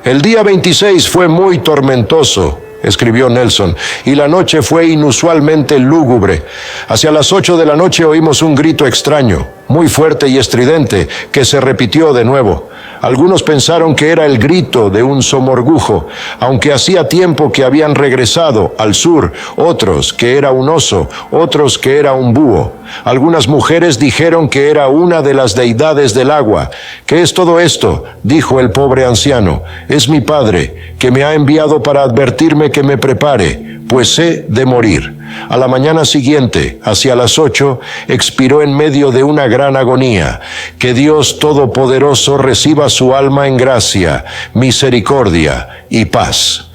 «El día 26 fue muy tormentoso», escribió Nelson, «y la noche fue inusualmente lúgubre. Hacia las 8 de la noche oímos un grito extraño, muy fuerte y estridente, que se repitió de nuevo. Algunos pensaron que era el grito de un somorgujo, aunque hacía tiempo que habían regresado al sur, otros que era un oso, otros que era un búho. Algunas mujeres dijeron que era una de las deidades del agua. «¿Qué es todo esto?», dijo el pobre anciano. «Es mi padre, que me ha enviado para advertirme que me prepare, pues he de morir». A la mañana siguiente, hacia las 8, expiró en medio de una gran agonía. Que Dios Todopoderoso reciba su alma en gracia, misericordia y paz.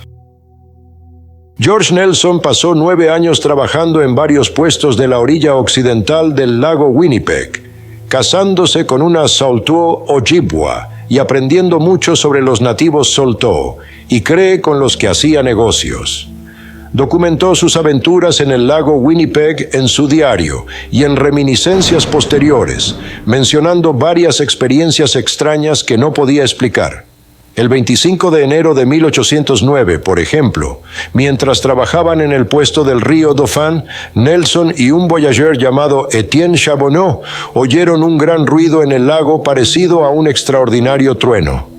George Nelson pasó 9 años trabajando en varios puestos de la orilla occidental del lago Winnipeg, casándose con una Saulteaux Ojibwa y aprendiendo mucho sobre los nativos Saulteaux y Cree con los que hacía negocios. Documentó sus aventuras en el lago Winnipeg en su diario y en reminiscencias posteriores, mencionando varias experiencias extrañas que no podía explicar. El 25 de enero de 1809, por ejemplo, mientras trabajaban en el puesto del río Dauphin, Nelson y un voyageur llamado Etienne Chabonneau oyeron un gran ruido en el lago parecido a un extraordinario trueno.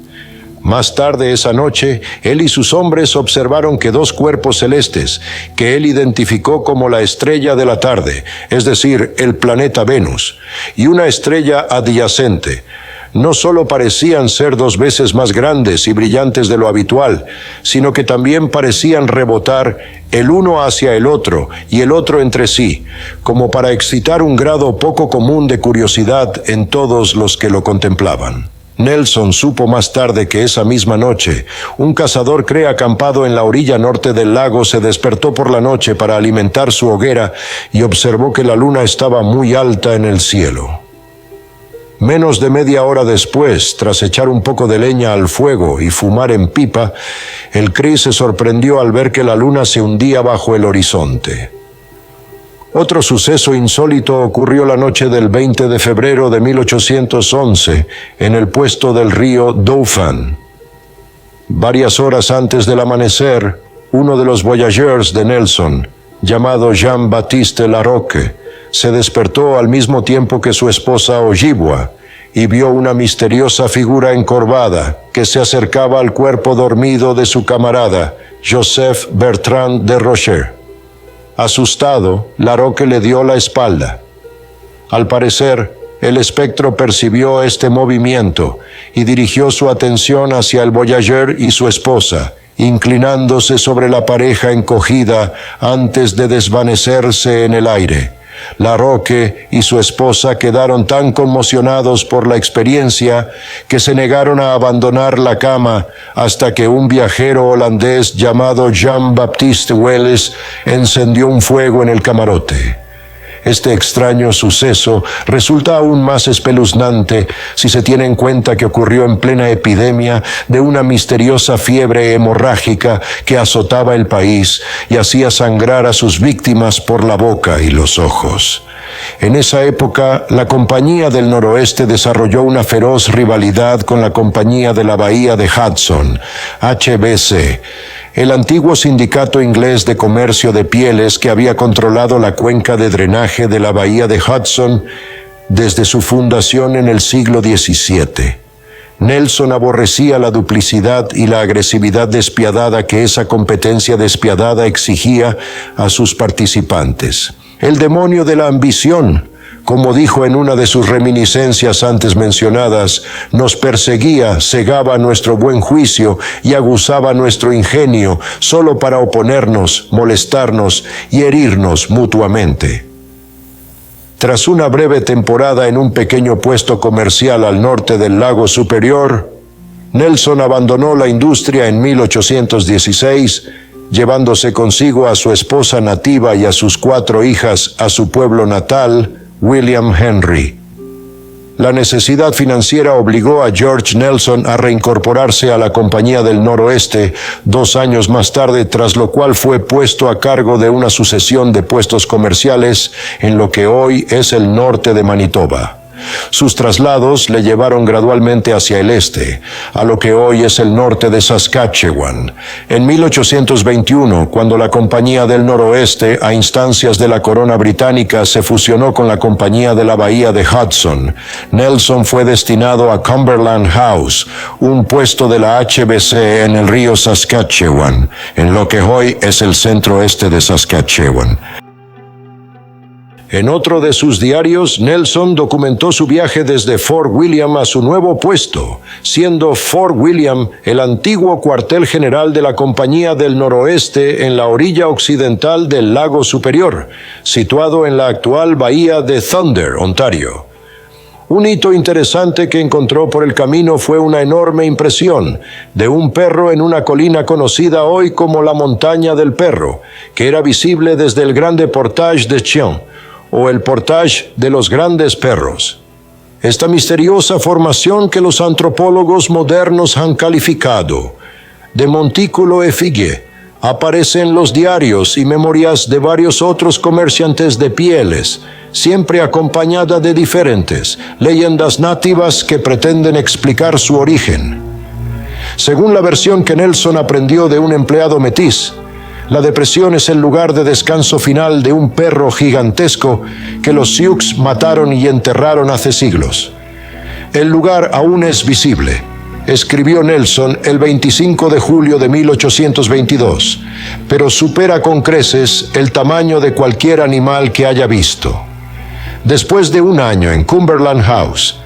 Más tarde esa noche, él y sus hombres observaron que 2 cuerpos celestes, que él identificó como la estrella de la tarde, es decir, el planeta Venus, y una estrella adyacente, no solo parecían ser 2 veces más grandes y brillantes de lo habitual, sino que también parecían rebotar el uno hacia el otro y el otro entre sí, como para excitar un grado poco común de curiosidad en todos los que lo contemplaban. Nelson supo más tarde que esa misma noche, un cazador cree acampado en la orilla norte del lago se despertó por la noche para alimentar su hoguera y observó que la luna estaba muy alta en el cielo. Menos de media hora después, tras echar un poco de leña al fuego y fumar en pipa, el Cree se sorprendió al ver que la luna se hundía bajo el horizonte. Otro suceso insólito ocurrió la noche del 20 de febrero de 1811 en el puesto del río Dauphin. Varias horas antes del amanecer, uno de los voyageurs de Nelson, llamado Jean-Baptiste Larocque, se despertó al mismo tiempo que su esposa Ojibwa y vio una misteriosa figura encorvada que se acercaba al cuerpo dormido de su camarada, Joseph Bertrand de Rocher. Asustado, Larocque le dio la espalda. Al parecer, el espectro percibió este movimiento y dirigió su atención hacia el voyageur y su esposa, inclinándose sobre la pareja encogida antes de desvanecerse en el aire. Larocque y su esposa quedaron tan conmocionados por la experiencia que se negaron a abandonar la cama hasta que un viajero holandés llamado Jean-Baptiste Welles encendió un fuego en el camarote. Este extraño suceso resulta aún más espeluznante si se tiene en cuenta que ocurrió en plena epidemia de una misteriosa fiebre hemorrágica que azotaba el país y hacía sangrar a sus víctimas por la boca y los ojos. En esa época, la Compañía del Noroeste desarrolló una feroz rivalidad con la Compañía de la Bahía de Hudson, HBC, el antiguo sindicato inglés de comercio de pieles que había controlado la cuenca de drenaje de la Bahía de Hudson desde su fundación en el siglo XVII. Nelson aborrecía la duplicidad y la agresividad despiadada que esa competencia despiadada exigía a sus participantes. El demonio de la ambición, como dijo en una de sus reminiscencias antes mencionadas, nos perseguía, cegaba nuestro buen juicio y aguzaba nuestro ingenio solo para oponernos, molestarnos y herirnos mutuamente. Tras una breve temporada en un pequeño puesto comercial al norte del lago Superior, Nelson abandonó la industria en 1816, llevándose consigo a su esposa nativa y a sus 4 hijas a su pueblo natal, William Henry. La necesidad financiera obligó a George Nelson a reincorporarse a la Compañía del Noroeste 2 años más tarde, tras lo cual fue puesto a cargo de una sucesión de puestos comerciales en lo que hoy es el norte de Manitoba. Sus traslados le llevaron gradualmente hacia el este, a lo que hoy es el norte de Saskatchewan. En 1821, cuando la Compañía del Noroeste, a instancias de la corona británica, se fusionó con la Compañía de la Bahía de Hudson, Nelson fue destinado a Cumberland House, un puesto de la HBC en el río Saskatchewan, en lo que hoy es el centro-este de Saskatchewan. En otro de sus diarios, Nelson documentó su viaje desde Fort William a su nuevo puesto, siendo Fort William el antiguo cuartel general de la Compañía del Noroeste en la orilla occidental del lago Superior, situado en la actual bahía de Thunder, Ontario. Un hito interesante que encontró por el camino fue una enorme impresión de un perro en una colina conocida hoy como la Montaña del Perro, que era visible desde el Grande Portage de Chien, o el Portage de los Grandes Perros. Esta misteriosa formación que los antropólogos modernos han calificado de montículo efigie aparece en los diarios y memorias de varios otros comerciantes de pieles, siempre acompañada de diferentes leyendas nativas que pretenden explicar su origen. Según la versión que Nelson aprendió de un empleado mestiz, la depresión es el lugar de descanso final de un perro gigantesco que los Sioux mataron y enterraron hace siglos. El lugar aún es visible, escribió Nelson el 25 de julio de 1822, pero supera con creces el tamaño de cualquier animal que haya visto. Después de un año en Cumberland House,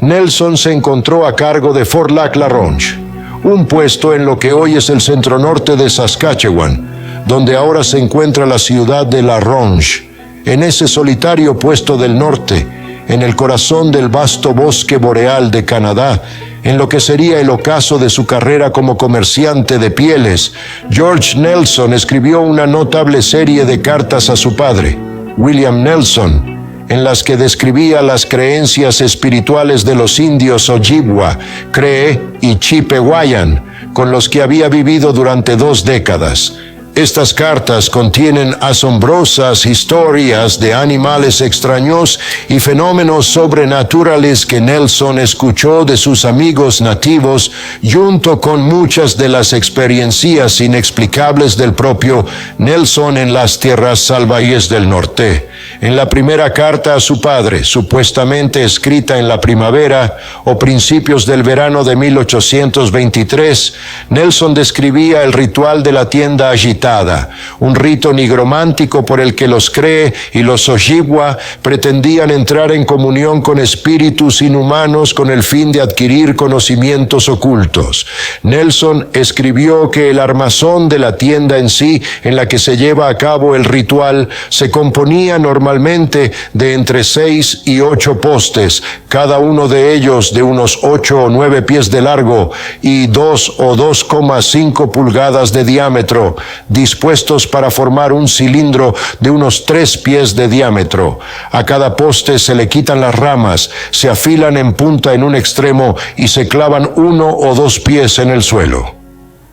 Nelson se encontró a cargo de Fort Lac-La Ronge, un puesto en lo que hoy es el centro norte de Saskatchewan, donde ahora se encuentra la ciudad de La Ronge. En ese solitario puesto del norte, en el corazón del vasto bosque boreal de Canadá, en lo que sería el ocaso de su carrera como comerciante de pieles, George Nelson escribió una notable serie de cartas a su padre, William Nelson, en las que describía las creencias espirituales de los indios Ojibwa, Cree y Chipewyan, con los que había vivido durante 2 décadas. Estas cartas contienen asombrosas historias de animales extraños y fenómenos sobrenaturales que Nelson escuchó de sus amigos nativos, junto con muchas de las experiencias inexplicables del propio Nelson en las tierras salvajes del norte. En la primera carta a su padre, supuestamente escrita en la primavera o principios del verano de 1823, Nelson describía el ritual de la tienda agitada, un rito nigromántico por el que los Cree y los Ojibwa pretendían entrar en comunión con espíritus inhumanos con el fin de adquirir conocimientos ocultos. Nelson escribió que el armazón de la tienda en sí, en la que se lleva a cabo el ritual, se componía normalmente de entre 6 y 8 postes, cada uno de ellos de unos 8 o 9 pies de largo y 2 o 2,5 pulgadas de diámetro, dispuestos para formar un cilindro de unos 3 pies de diámetro. A cada poste se le quitan las ramas, se afilan en punta en un extremo y se clavan 1 o 2 pies en el suelo.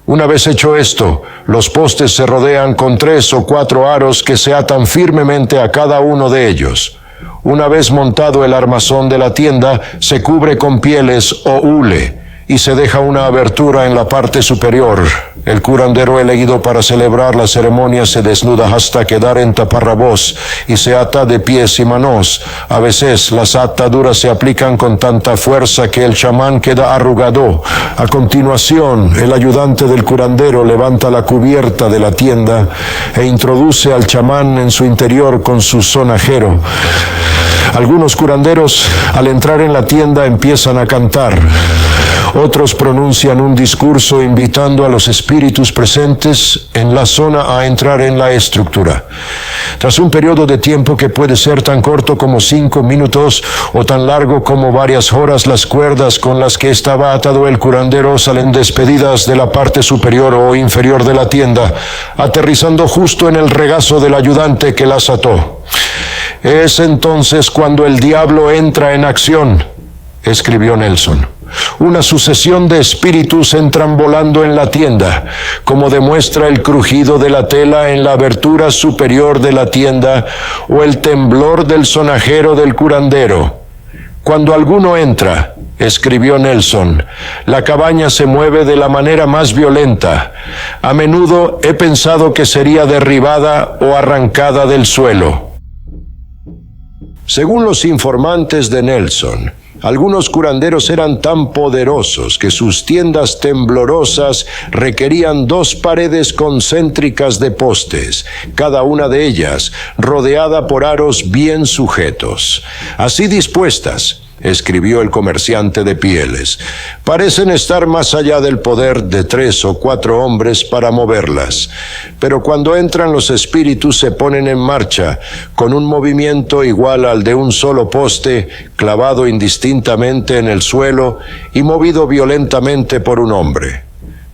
Una vez hecho esto, los postes se rodean con 3 o 4 aros que se atan firmemente a cada uno de ellos. Una vez montado el armazón de la tienda, se cubre con pieles o hule y se deja una abertura en la parte superior. El curandero elegido para celebrar la ceremonia se desnuda hasta quedar en taparrabos y se ata de pies y manos. A veces las ataduras se aplican con tanta fuerza que el chamán queda arrugado. A continuación, el ayudante del curandero levanta la cubierta de la tienda e introduce al chamán en su interior con su sonajero. Algunos curanderos, al entrar en la tienda, empiezan a cantar. Otros pronuncian un discurso invitando a los espíritus presentes en la zona a entrar en la estructura. Tras un periodo de tiempo que puede ser tan corto como 5 minutos o tan largo como varias horas, las cuerdas con las que estaba atado el curandero salen despedidas de la parte superior o inferior de la tienda, aterrizando justo en el regazo del ayudante que las ató. Es entonces cuando el diablo entra en acción, escribió Nelson. Una sucesión de espíritus entran volando en la tienda, como demuestra el crujido de la tela en la abertura superior de la tienda o el temblor del sonajero del curandero. Cuando alguno entra, escribió Nelson, la cabaña se mueve de la manera más violenta. A menudo he pensado que sería derribada o arrancada del suelo. Según los informantes de Nelson, algunos curanderos eran tan poderosos que sus tiendas temblorosas requerían 2 paredes concéntricas de postes, cada una de ellas rodeada por aros bien sujetos. Así dispuestas, escribió el comerciante de pieles, parecen estar más allá del poder de 3 o 4 hombres para moverlas. Pero cuando entran los espíritus se ponen en marcha, con un movimiento igual al de un solo poste, clavado indistintamente en el suelo y movido violentamente por un hombre.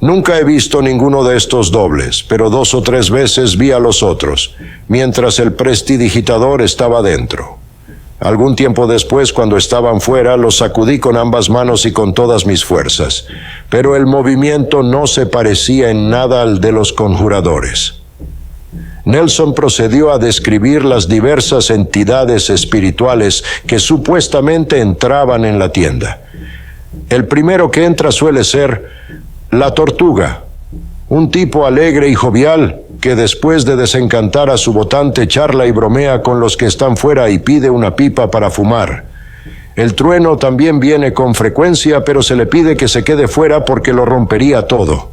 Nunca he visto ninguno de estos dobles, pero 2 o 3 veces vi a los otros, mientras el prestidigitador estaba dentro. Algún tiempo después, cuando estaban fuera, los sacudí con ambas manos y con todas mis fuerzas, pero el movimiento no se parecía en nada al de los conjuradores. Nelson procedió a describir las diversas entidades espirituales que supuestamente entraban en la tienda. El primero que entra suele ser la tortuga, un tipo alegre y jovial que después de desencantar a su votante charla y bromea con los que están fuera y pide una pipa para fumar. El trueno también viene con frecuencia, pero se le pide que se quede fuera porque lo rompería todo.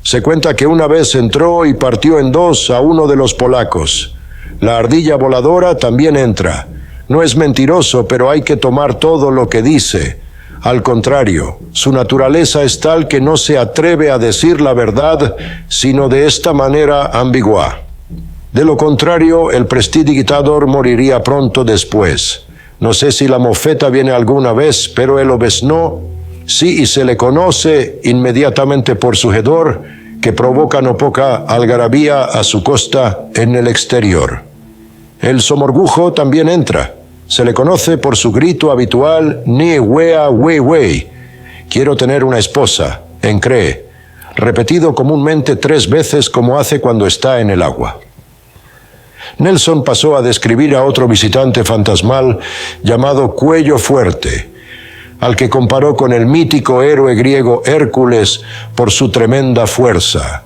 Se cuenta que una vez entró y partió en 2 a uno de los polacos. La ardilla voladora también entra. No es mentiroso, pero hay que tomar todo lo que dice. Al contrario, su naturaleza es tal que no se atreve a decir la verdad, sino de esta manera ambigua. De lo contrario, el prestidigitador moriría pronto después. No sé si la mofeta viene alguna vez, pero el obesnó sí, y se le conoce inmediatamente por su hedor, que provoca no poca algarabía a su costa en el exterior. El somorgujo también entra. Se le conoce por su grito habitual, ni wea wey wey. Quiero tener una esposa, encree, repetido comúnmente 3 veces como hace cuando está en el agua. Nelson pasó a describir a otro visitante fantasmal llamado Cuello Fuerte, al que comparó con el mítico héroe griego Hércules por su tremenda fuerza.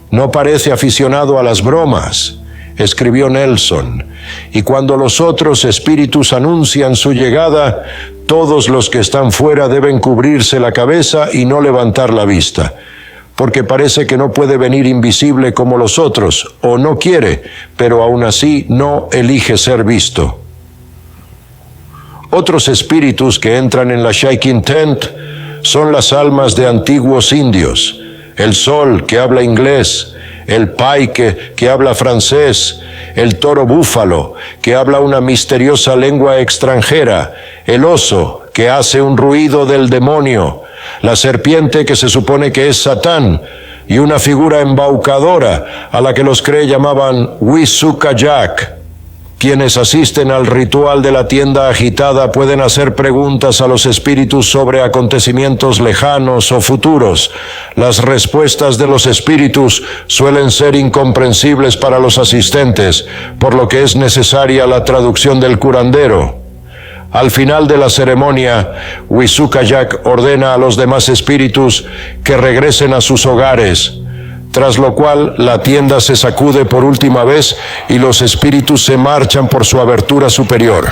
No parece aficionado a las bromas, escribió Nelson, y cuando los otros espíritus anuncian su llegada, todos los que están fuera deben cubrirse la cabeza y no levantar la vista, porque parece que no puede venir invisible como los otros, o no quiere, pero aún así no elige ser visto. Otros espíritus que entran en la Shaking Tent son las almas de antiguos indios, el sol que habla inglés, el paique que habla francés, el toro búfalo que habla una misteriosa lengua extranjera, el oso que hace un ruido del demonio, la serpiente que se supone que es Satán, y una figura embaucadora a la que los Cree llamaban Wisukayak. Quienes asisten al ritual de la tienda agitada pueden hacer preguntas a los espíritus sobre acontecimientos lejanos o futuros. Las respuestas de los espíritus suelen ser incomprensibles para los asistentes, por lo que es necesaria la traducción del curandero. Al final de la ceremonia, Wisukayak ordena a los demás espíritus que regresen a sus hogares, tras lo cual la tienda se sacude por última vez y los espíritus se marchan por su abertura superior.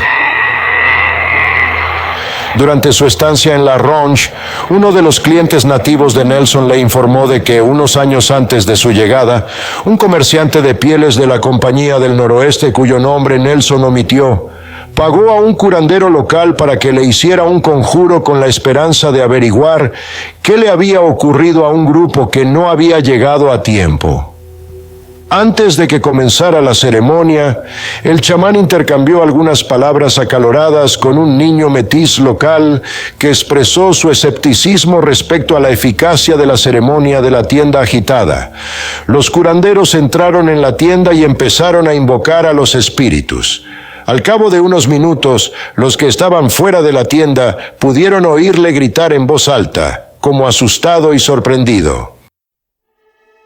Durante su estancia en la Ronge, uno de los clientes nativos de Nelson le informó de que unos años antes de su llegada, un comerciante de pieles de la Compañía del Noroeste, cuyo nombre Nelson omitió, pagó a un curandero local para que le hiciera un conjuro con la esperanza de averiguar qué le había ocurrido a un grupo que no había llegado a tiempo. Antes de que comenzara la ceremonia, el chamán intercambió algunas palabras acaloradas con un niño metiz local que expresó su escepticismo respecto a la eficacia de la ceremonia de la tienda agitada. Los curanderos entraron en la tienda y empezaron a invocar a los espíritus. Al cabo de unos minutos, los que estaban fuera de la tienda pudieron oírle gritar en voz alta, como asustado y sorprendido.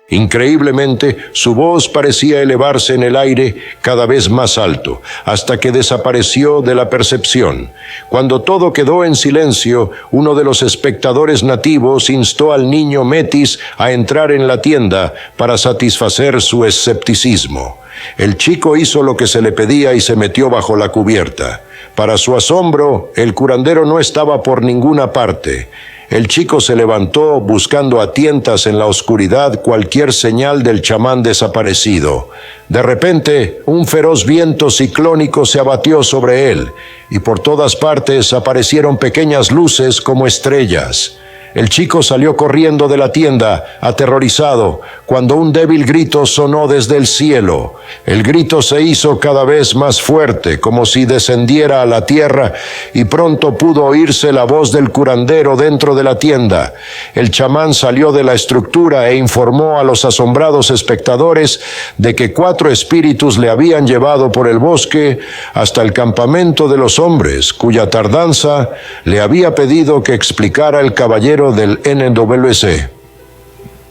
Increíblemente, su voz parecía elevarse en el aire cada vez más alto, hasta que desapareció de la percepción. Cuando todo quedó en silencio, uno de los espectadores nativos instó al niño Metis a entrar en la tienda para satisfacer su escepticismo. El chico hizo lo que se le pedía y se metió bajo la cubierta. Para su asombro, el curandero no estaba por ninguna parte. El chico se levantó buscando a tientas en la oscuridad cualquier señal del chamán desaparecido. De repente, un feroz viento ciclónico se abatió sobre él, y por todas partes aparecieron pequeñas luces como estrellas. El chico salió corriendo de la tienda, aterrorizado, cuando un débil grito sonó desde el cielo. El grito se hizo cada vez más fuerte, como si descendiera a la tierra, y pronto pudo oírse la voz del curandero dentro de la tienda. El chamán salió de la estructura e informó a los asombrados espectadores de que 4 espíritus le habían llevado por el bosque hasta el campamento de los hombres, cuya tardanza le había pedido que explicara el caballero del NWC.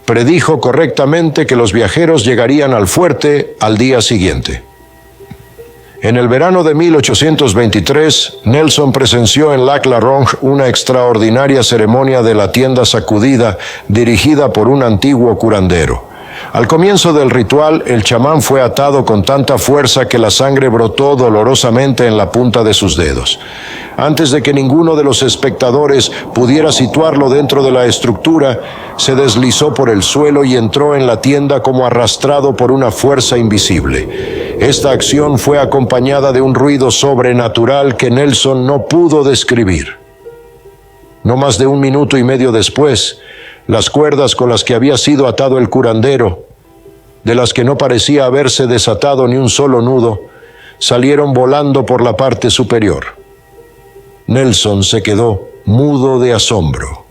Predijo correctamente que los viajeros llegarían al fuerte al día siguiente. En el verano de 1823, Nelson presenció en Lac La Ronge una extraordinaria ceremonia de la tienda sacudida dirigida por un antiguo curandero. Al comienzo del ritual, el chamán fue atado con tanta fuerza que la sangre brotó dolorosamente en la punta de sus dedos. Antes de que ninguno de los espectadores pudiera situarlo dentro de la estructura, se deslizó por el suelo y entró en la tienda como arrastrado por una fuerza invisible. Esta acción fue acompañada de un ruido sobrenatural que Nelson no pudo describir. No más de 1 minuto y medio después, las cuerdas con las que había sido atado el curandero, de las que no parecía haberse desatado ni un solo nudo, salieron volando por la parte superior. Nelson se quedó mudo de asombro.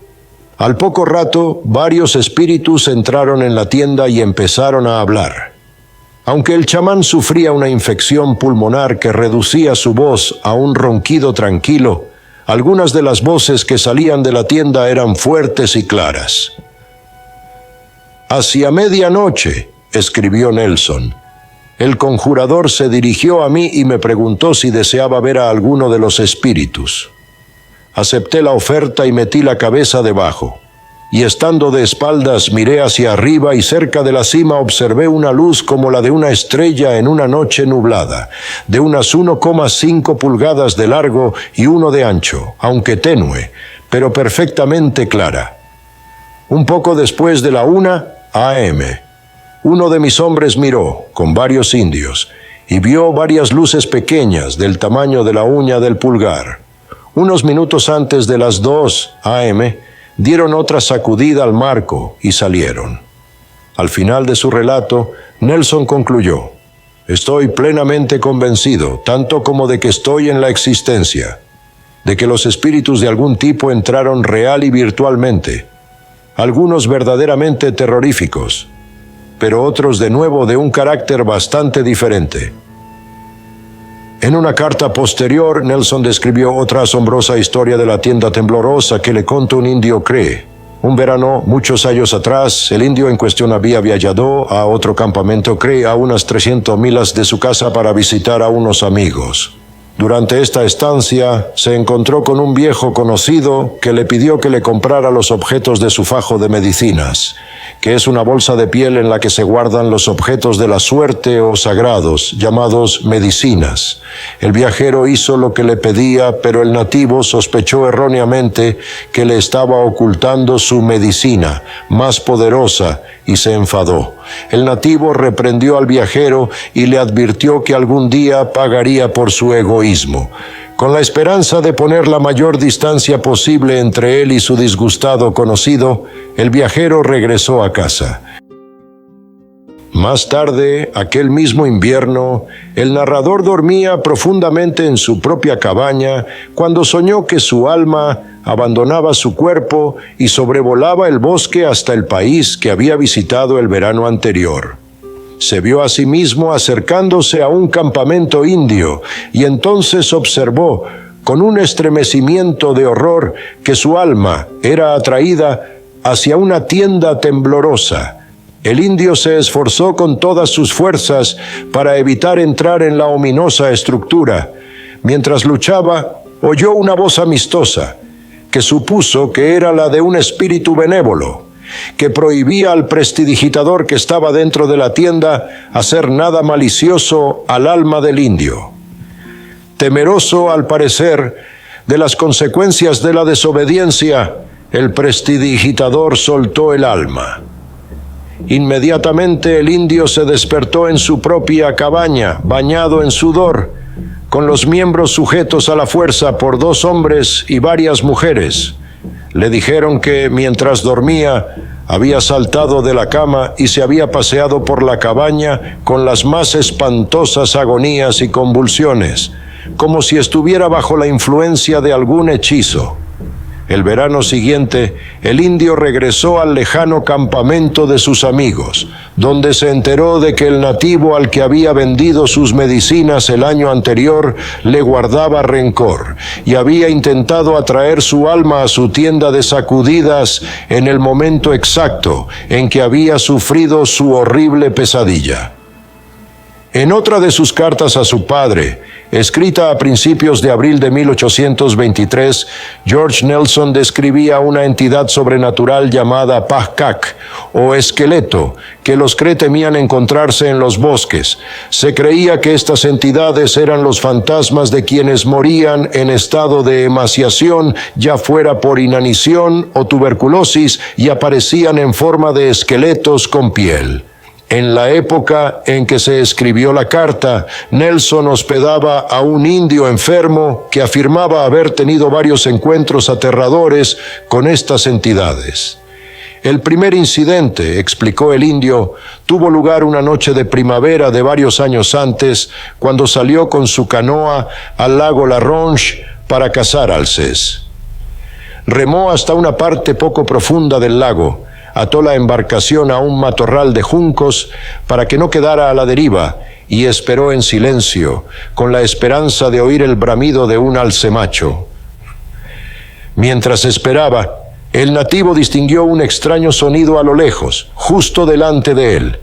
Al poco rato, varios espíritus entraron en la tienda y empezaron a hablar. Aunque el chamán sufría una infección pulmonar que reducía su voz a un ronquido tranquilo, algunas de las voces que salían de la tienda eran fuertes y claras. «Hacia medianoche», escribió Nelson, «el conjurador se dirigió a mí y me preguntó si deseaba ver a alguno de los espíritus. Acepté la oferta y metí la cabeza debajo. Y estando de espaldas miré hacia arriba y cerca de la cima observé una luz como la de una estrella en una noche nublada, de unas 1,5 pulgadas de largo y 1 de ancho, aunque tenue, pero perfectamente clara. Un poco después de la 1 a.m., uno de mis hombres miró, con varios indios, y vio varias luces pequeñas del tamaño de la uña del pulgar. Unos minutos antes de las 2 a.m., dieron otra sacudida al marco y salieron. Al final de su relato, Nelson concluyó: «Estoy plenamente convencido, tanto como de que estoy en la existencia, de que los espíritus de algún tipo entraron real y virtualmente, algunos verdaderamente terroríficos, pero otros de nuevo de un carácter bastante diferente». En una carta posterior, Nelson describió otra asombrosa historia de la tienda temblorosa que le contó un indio Cree. Un verano, muchos años atrás, el indio en cuestión había viajado a otro campamento Cree a unas 300 millas de su casa para visitar a unos amigos. Durante esta estancia, se encontró con un viejo conocido que le pidió que le comprara los objetos de su fajo de medicinas, que es una bolsa de piel en la que se guardan los objetos de la suerte o sagrados, llamados medicinas. El viajero hizo lo que le pedía, pero el nativo sospechó erróneamente que le estaba ocultando su medicina, más poderosa, y se enfadó. El nativo reprendió al viajero y le advirtió que algún día pagaría por su egoísmo. Con la esperanza de poner la mayor distancia posible entre él y su disgustado conocido, el viajero regresó a casa. Más tarde, aquel mismo invierno, el narrador dormía profundamente en su propia cabaña cuando soñó que su alma abandonaba su cuerpo y sobrevolaba el bosque hasta el país que había visitado el verano anterior. Se vio a sí mismo acercándose a un campamento indio y entonces observó, con un estremecimiento de horror, que su alma era atraída hacia una tienda temblorosa. El indio se esforzó con todas sus fuerzas para evitar entrar en la ominosa estructura. Mientras luchaba, oyó una voz amistosa, que supuso que era la de un espíritu benévolo, que prohibía al prestidigitador que estaba dentro de la tienda hacer nada malicioso al alma del indio. Temeroso, al parecer, de las consecuencias de la desobediencia, el prestidigitador soltó el alma. Inmediatamente el indio se despertó en su propia cabaña, bañado en sudor, con los miembros sujetos a la fuerza por 2 hombres y varias mujeres. Le dijeron que, mientras dormía, había saltado de la cama y se había paseado por la cabaña con las más espantosas agonías y convulsiones, como si estuviera bajo la influencia de algún hechizo. El verano siguiente, el indio regresó al lejano campamento de sus amigos, donde se enteró de que el nativo al que había vendido sus medicinas el año anterior le guardaba rencor y había intentado atraer su alma a su tienda de sacudidas en el momento exacto en que había sufrido su horrible pesadilla. En otra de sus cartas a su padre, escrita a principios de abril de 1823, George Nelson describía una entidad sobrenatural llamada Pahkak, o esqueleto, que los Cree temían encontrarse en los bosques. Se creía que estas entidades eran los fantasmas de quienes morían en estado de emaciación, ya fuera por inanición o tuberculosis, y aparecían en forma de esqueletos con piel. En la época en que se escribió la carta, Nelson hospedaba a un indio enfermo que afirmaba haber tenido varios encuentros aterradores con estas entidades. El primer incidente, explicó el indio, tuvo lugar una noche de primavera de varios años antes, cuando salió con su canoa al lago La Ronge para cazar alces. Remó hasta una parte poco profunda del lago, ató la embarcación a un matorral de juncos para que no quedara a la deriva y esperó en silencio, con la esperanza de oír el bramido de un alce macho. Mientras esperaba, el nativo distinguió un extraño sonido a lo lejos, justo delante de él.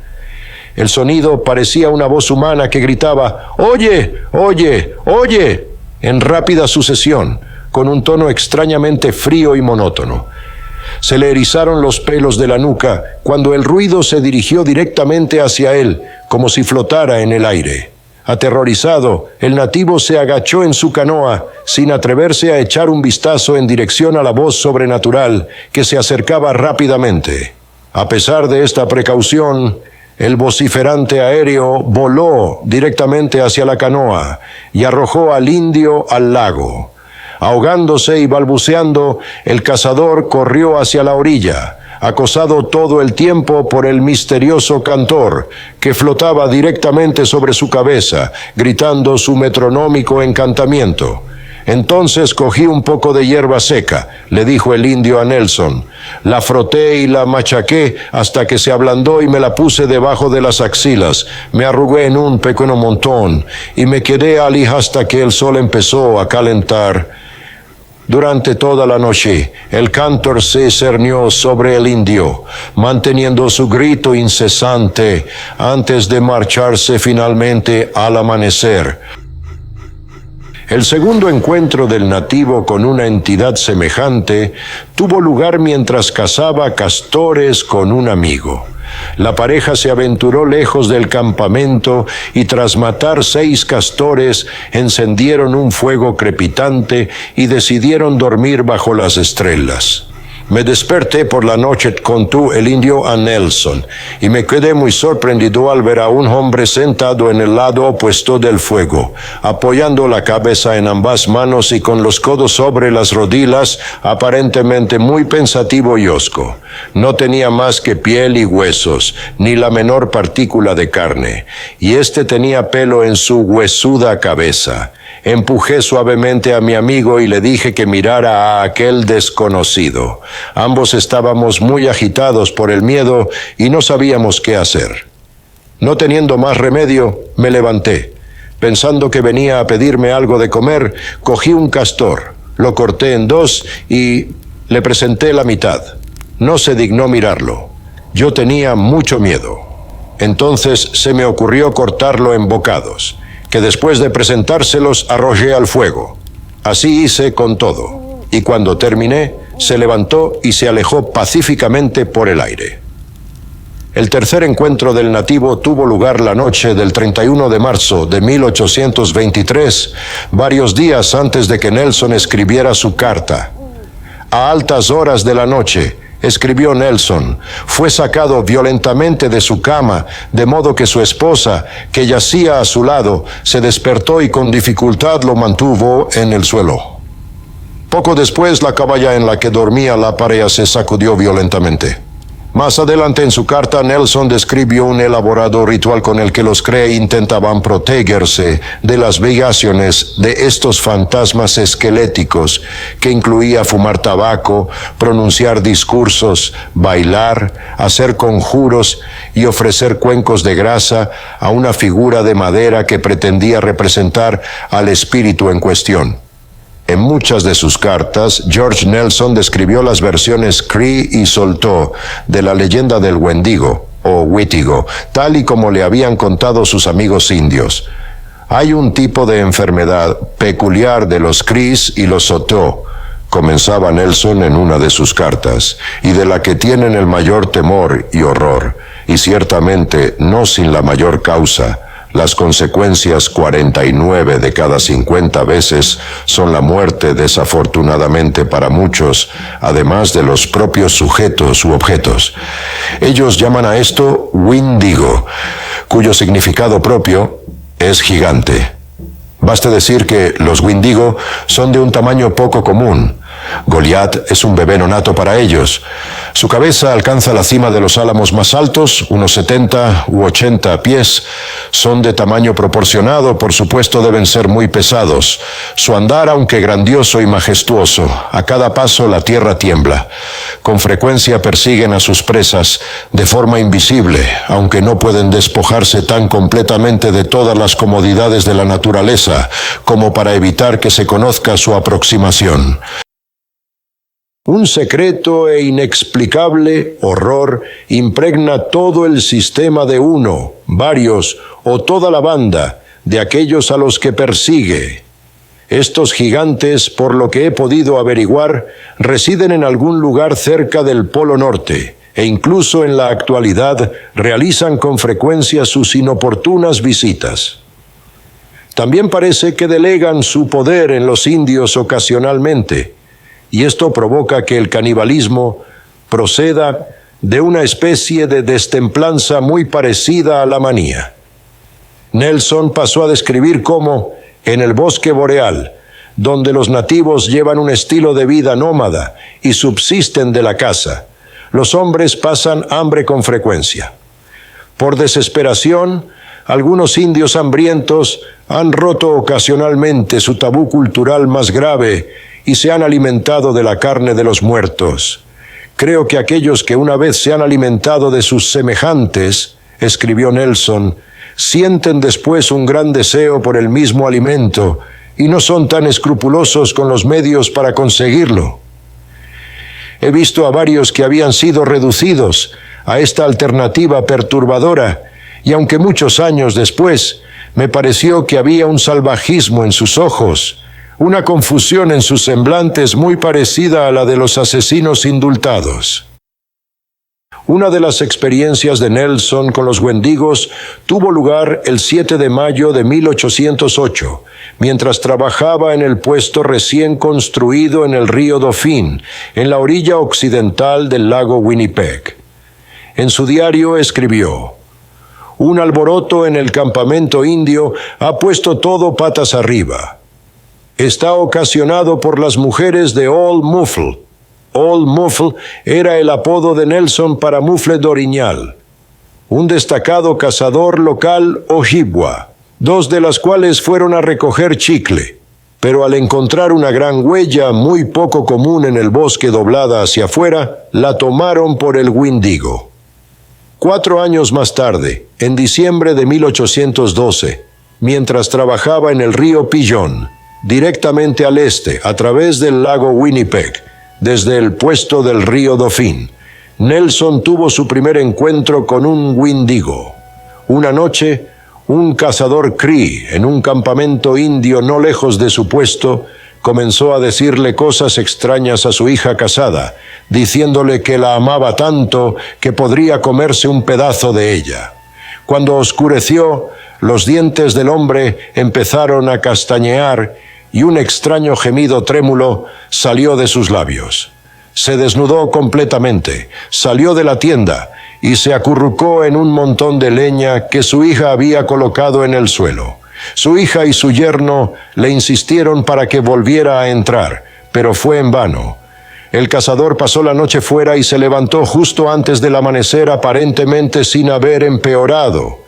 El sonido parecía una voz humana que gritaba, «¡Oye, oye, oye!», en rápida sucesión, con un tono extrañamente frío y monótono. Se le erizaron los pelos de la nuca cuando el ruido se dirigió directamente hacia él, como si flotara en el aire. Aterrorizado, el nativo se agachó en su canoa, sin atreverse a echar un vistazo en dirección a la voz sobrenatural que se acercaba rápidamente. A pesar de esta precaución, el vociferante aéreo voló directamente hacia la canoa y arrojó al indio al lago. Ahogándose y balbuceando, el cazador corrió hacia la orilla, acosado todo el tiempo por el misterioso cantor, que flotaba directamente sobre su cabeza, gritando su metronómico encantamiento. Entonces cogí un poco de hierba seca, le dijo el indio a Nelson. La froté y la machaqué hasta que se ablandó y me la puse debajo de las axilas. Me arrugué en un pequeño montón y me quedé allí hasta que el sol empezó a calentar. Durante toda la noche, el cantor se cernió sobre el indio, manteniendo su grito incesante antes de marcharse finalmente al amanecer. El segundo encuentro del nativo con una entidad semejante tuvo lugar mientras cazaba castores con un amigo. La pareja se aventuró lejos del campamento y tras matar 6 castores, encendieron un fuego crepitante y decidieron dormir bajo las estrellas. Me desperté por la noche, contó el indio a Nelson, y me quedé muy sorprendido al ver a un hombre sentado en el lado opuesto del fuego, apoyando la cabeza en ambas manos y con los codos sobre las rodillas, aparentemente muy pensativo y hosco. No tenía más que piel y huesos, ni la menor partícula de carne, y tenía pelo en su huesuda cabeza. Empujé suavemente a mi amigo y le dije que mirara a aquel desconocido. Ambos estábamos muy agitados por el miedo y no sabíamos qué hacer. No teniendo más remedio, me levanté. Pensando que venía a pedirme algo de comer, cogí un castor, lo corté en 2 y le presenté la mitad. No se dignó mirarlo. Yo tenía mucho miedo. Entonces se me ocurrió cortarlo en bocados, que después de presentárselos arrojé al fuego. Así hice con todo, y cuando terminé, se levantó y se alejó pacíficamente por el aire. El tercer encuentro del nativo tuvo lugar la noche del 31 de marzo de 1823, varios días antes de que Nelson escribiera su carta. A altas horas de la noche, escribió Nelson, fue sacado violentamente de su cama, de modo que su esposa, que yacía a su lado, se despertó y con dificultad lo mantuvo en el suelo. Poco después, la cabaña en la que dormía la pareja se sacudió violentamente. Más adelante en su carta, Nelson describió un elaborado ritual con el que los Cree intentaban protegerse de las vejaciones de estos fantasmas esqueléticos, que incluía fumar tabaco, pronunciar discursos, bailar, hacer conjuros y ofrecer cuencos de grasa a una figura de madera que pretendía representar al espíritu en cuestión. En muchas de sus cartas, George Nelson describió las versiones Cree y Saulteaux de la leyenda del Wendigo, o Witigo, tal y como le habían contado sus amigos indios. Hay un tipo de enfermedad peculiar de los Crees y los Saulteaux, comenzaba Nelson en una de sus cartas, y de la que tienen el mayor temor y horror, y ciertamente no sin la mayor causa. Las consecuencias 49 de cada 50 veces son la muerte, desafortunadamente para muchos, además de los propios sujetos u objetos. Ellos llaman a esto Wendigo, cuyo significado propio es gigante. Baste decir que los Wendigo son de un tamaño poco común. Goliat es un bebé nonato para ellos. Su cabeza alcanza la cima de los álamos más altos, unos 70 u 80 pies. Son de tamaño proporcionado, por supuesto deben ser muy pesados. Su andar, aunque grandioso y majestuoso, a cada paso la tierra tiembla. Con frecuencia persiguen a sus presas de forma invisible, aunque no pueden despojarse tan completamente de todas las comodidades de la naturaleza como para evitar que se conozca su aproximación. Un secreto e inexplicable horror impregna todo el sistema de uno, varios o toda la banda de aquellos a los que persigue. Estos gigantes, por lo que he podido averiguar, residen en algún lugar cerca del Polo Norte e incluso en la actualidad realizan con frecuencia sus inoportunas visitas. También parece que delegan su poder en los indios ocasionalmente, y esto provoca que el canibalismo proceda de una especie de destemplanza muy parecida a la manía. Nelson pasó a describir cómo, en el bosque boreal, donde los nativos llevan un estilo de vida nómada y subsisten de la caza, los hombres pasan hambre con frecuencia. Por desesperación, algunos indios hambrientos han roto ocasionalmente su tabú cultural más grave y se han alimentado de la carne de los muertos. Creo que aquellos que una vez se han alimentado de sus semejantes, escribió Nelson, sienten después un gran deseo por el mismo alimento y no son tan escrupulosos con los medios para conseguirlo. He visto a varios que habían sido reducidos a esta alternativa perturbadora y aunque muchos años después me pareció que había un salvajismo en sus ojos, una confusión en sus semblantes muy parecida a la de los asesinos indultados. Una de las experiencias de Nelson con los Wendigos tuvo lugar el 7 de mayo de 1808, mientras trabajaba en el puesto recién construido en el río Dauphin, en la orilla occidental del lago Winnipeg. En su diario escribió: «Un alboroto en el campamento indio ha puesto todo patas arriba. Está ocasionado por las mujeres de Old Muffle». Old Muffle era el apodo de Nelson para Mufle d'Oriñal, un destacado cazador local ojibwa, dos de las cuales fueron a recoger chicle, pero al encontrar una gran huella muy poco común en el bosque doblada hacia afuera, la tomaron por el Wendigo. 4 años más tarde, en diciembre de 1812, mientras trabajaba en el río Pigeon, directamente al este, a través del lago Winnipeg, desde el puesto del río Dauphin, Nelson tuvo su primer encuentro con un Wendigo. Una noche, un cazador Cree en un campamento indio no lejos de su puesto comenzó a decirle cosas extrañas a su hija casada, diciéndole que la amaba tanto que podría comerse un pedazo de ella. Cuando oscureció, los dientes del hombre empezaron a castañear y un extraño gemido trémulo salió de sus labios. Se desnudó completamente, salió de la tienda y se acurrucó en un montón de leña que su hija había colocado en el suelo. Su hija y su yerno le insistieron para que volviera a entrar, pero fue en vano. El cazador pasó la noche fuera y se levantó justo antes del amanecer, aparentemente sin haber empeorado.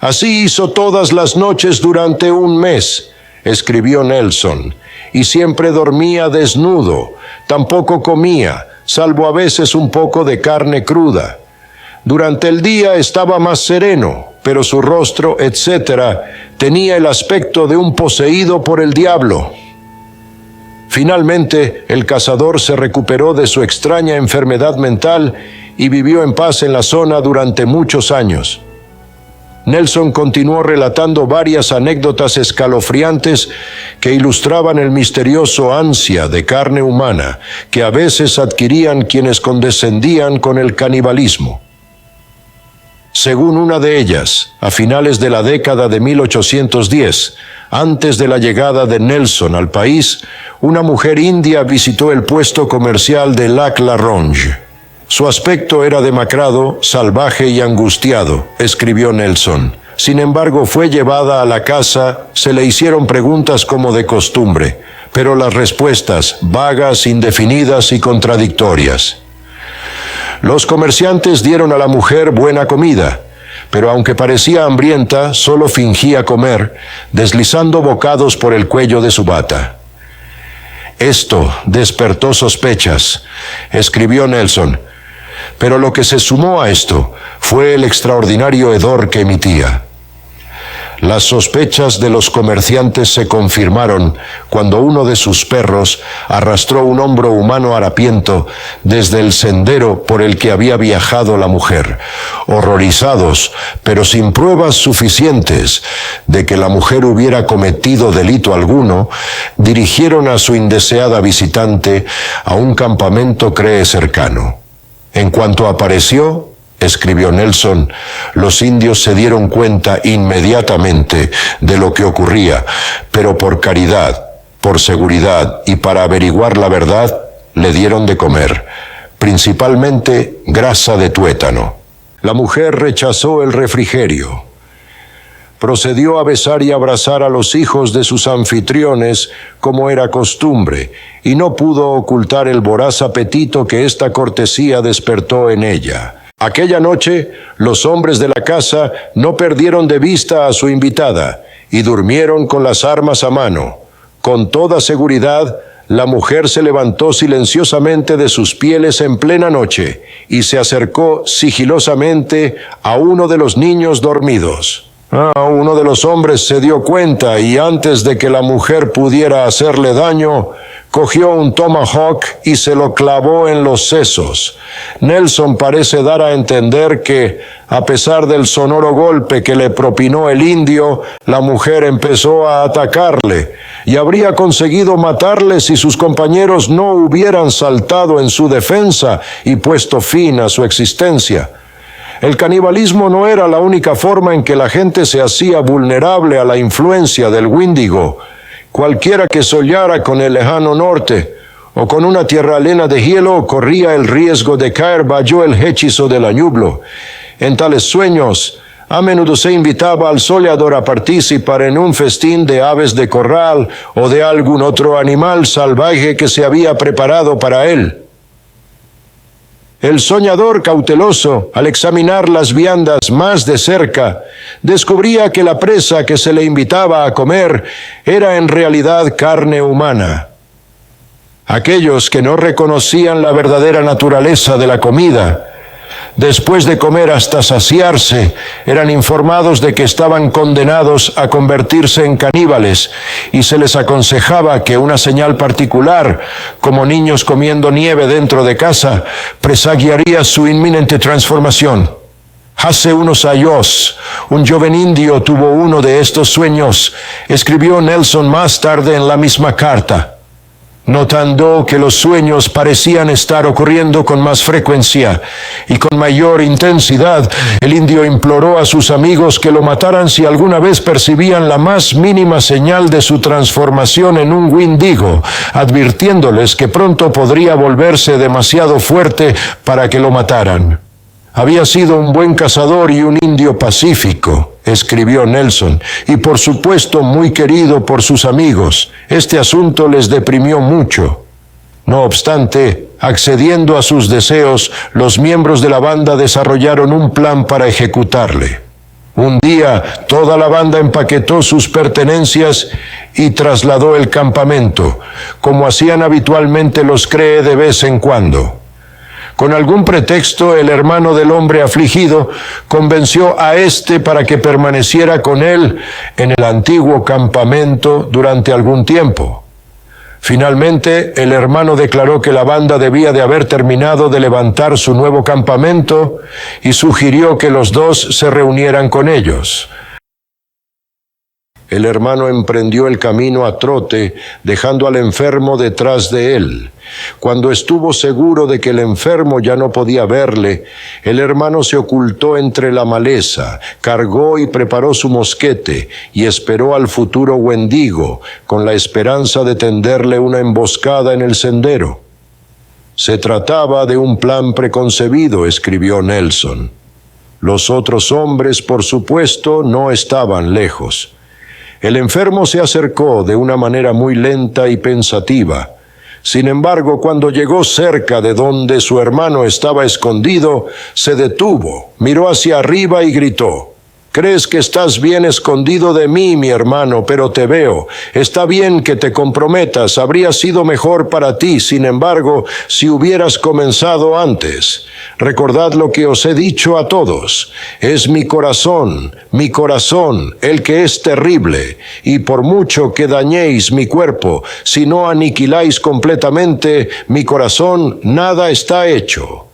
Así hizo todas las noches durante un mes, escribió Nelson, y siempre dormía desnudo, tampoco comía, salvo a veces un poco de carne cruda. Durante el día estaba más sereno, pero su rostro, etcétera, tenía el aspecto de un poseído por el diablo. Finalmente, el cazador se recuperó de su extraña enfermedad mental y vivió en paz en la zona durante muchos años. Nelson continuó relatando varias anécdotas escalofriantes que ilustraban el misterioso ansia de carne humana que a veces adquirían quienes condescendían con el canibalismo. Según una de ellas, a finales de la década de 1810, antes de la llegada de Nelson al país, una mujer india visitó el puesto comercial de Lac La Ronge. Su aspecto era demacrado, salvaje y angustiado, escribió Nelson. Sin embargo, fue llevada a la casa, se le hicieron preguntas como de costumbre, pero las respuestas vagas, indefinidas y contradictorias. Los comerciantes dieron a la mujer buena comida, pero aunque parecía hambrienta, solo fingía comer, deslizando bocados por el cuello de su bata. Esto despertó sospechas, escribió Nelson, pero lo que se sumó a esto fue el extraordinario hedor que emitía. Las sospechas de los comerciantes se confirmaron cuando uno de sus perros arrastró un hombro humano harapiento desde el sendero por el que había viajado la mujer. Horrorizados, pero sin pruebas suficientes de que la mujer hubiera cometido delito alguno, dirigieron a su indeseada visitante a un campamento cercano. En cuanto apareció, escribió Nelson, los indios se dieron cuenta inmediatamente de lo que ocurría, pero por caridad, por seguridad y para averiguar la verdad, le dieron de comer, principalmente grasa de tuétano. La mujer rechazó el refrigerio. Procedió a besar y abrazar a los hijos de sus anfitriones como era costumbre, y no pudo ocultar el voraz apetito que esta cortesía despertó en ella. Aquella noche, los hombres de la casa no perdieron de vista a su invitada y durmieron con las armas a mano. Con toda seguridad, la mujer se levantó silenciosamente de sus pieles en plena noche y se acercó sigilosamente a uno de los niños dormidos. Uno de los hombres se dio cuenta y antes de que la mujer pudiera hacerle daño, cogió un tomahawk y se lo clavó en los sesos. Nelson parece dar a entender que, a pesar del sonoro golpe que le propinó el indio, la mujer empezó a atacarle y habría conseguido matarle si sus compañeros no hubieran saltado en su defensa y puesto fin a su existencia. El canibalismo no era la única forma en que la gente se hacía vulnerable a la influencia del Wendigo. Cualquiera que soñara con el lejano norte o con una tierra llena de hielo corría el riesgo de caer bajo el hechizo del añublo. En tales sueños, a menudo se invitaba al soñador a participar en un festín de aves de corral o de algún otro animal salvaje que se había preparado para él. El soñador cauteloso, al examinar las viandas más de cerca, descubría que la presa que se le invitaba a comer era en realidad carne humana. Aquellos que no reconocían la verdadera naturaleza de la comida, después de comer hasta saciarse, eran informados de que estaban condenados a convertirse en caníbales y se les aconsejaba que una señal particular, como niños comiendo nieve dentro de casa, presagiaría su inminente transformación. Hace unos años, un joven indio tuvo uno de estos sueños, escribió Nelson más tarde en la misma carta. Notando que los sueños parecían estar ocurriendo con más frecuencia y con mayor intensidad, el indio imploró a sus amigos que lo mataran si alguna vez percibían la más mínima señal de su transformación en un Wendigo, advirtiéndoles que pronto podría volverse demasiado fuerte para que lo mataran. Había sido un buen cazador y un indio pacífico, escribió Nelson, y por supuesto muy querido por sus amigos. Este asunto les deprimió mucho. No obstante, accediendo a sus deseos, los miembros de la banda desarrollaron un plan para ejecutarle. Un día, toda la banda empaquetó sus pertenencias y trasladó el campamento, como hacían habitualmente los Cree de vez en cuando. Con algún pretexto, el hermano del hombre afligido convenció a éste para que permaneciera con él en el antiguo campamento durante algún tiempo. Finalmente, el hermano declaró que la banda debía de haber terminado de levantar su nuevo campamento y sugirió que los dos se reunieran con ellos. El hermano emprendió el camino a trote, dejando al enfermo detrás de él. Cuando estuvo seguro de que el enfermo ya no podía verle, el hermano se ocultó entre la maleza, cargó y preparó su mosquete y esperó al futuro Wendigo, con la esperanza de tenderle una emboscada en el sendero. Se trataba de un plan preconcebido, escribió Nelson. Los otros hombres, por supuesto, no estaban lejos. El enfermo se acercó de una manera muy lenta y pensativa. Sin embargo, cuando llegó cerca de donde su hermano estaba escondido, se detuvo, miró hacia arriba y gritó: «¿Crees que estás bien escondido de mí, mi hermano? Pero te veo. Está bien que te comprometas. Habría sido mejor para ti, sin embargo, si hubieras comenzado antes. Recordad lo que os he dicho a todos. Es mi corazón, el que es terrible. Y por mucho que dañéis mi cuerpo, si no aniquiláis completamente mi corazón, nada está hecho».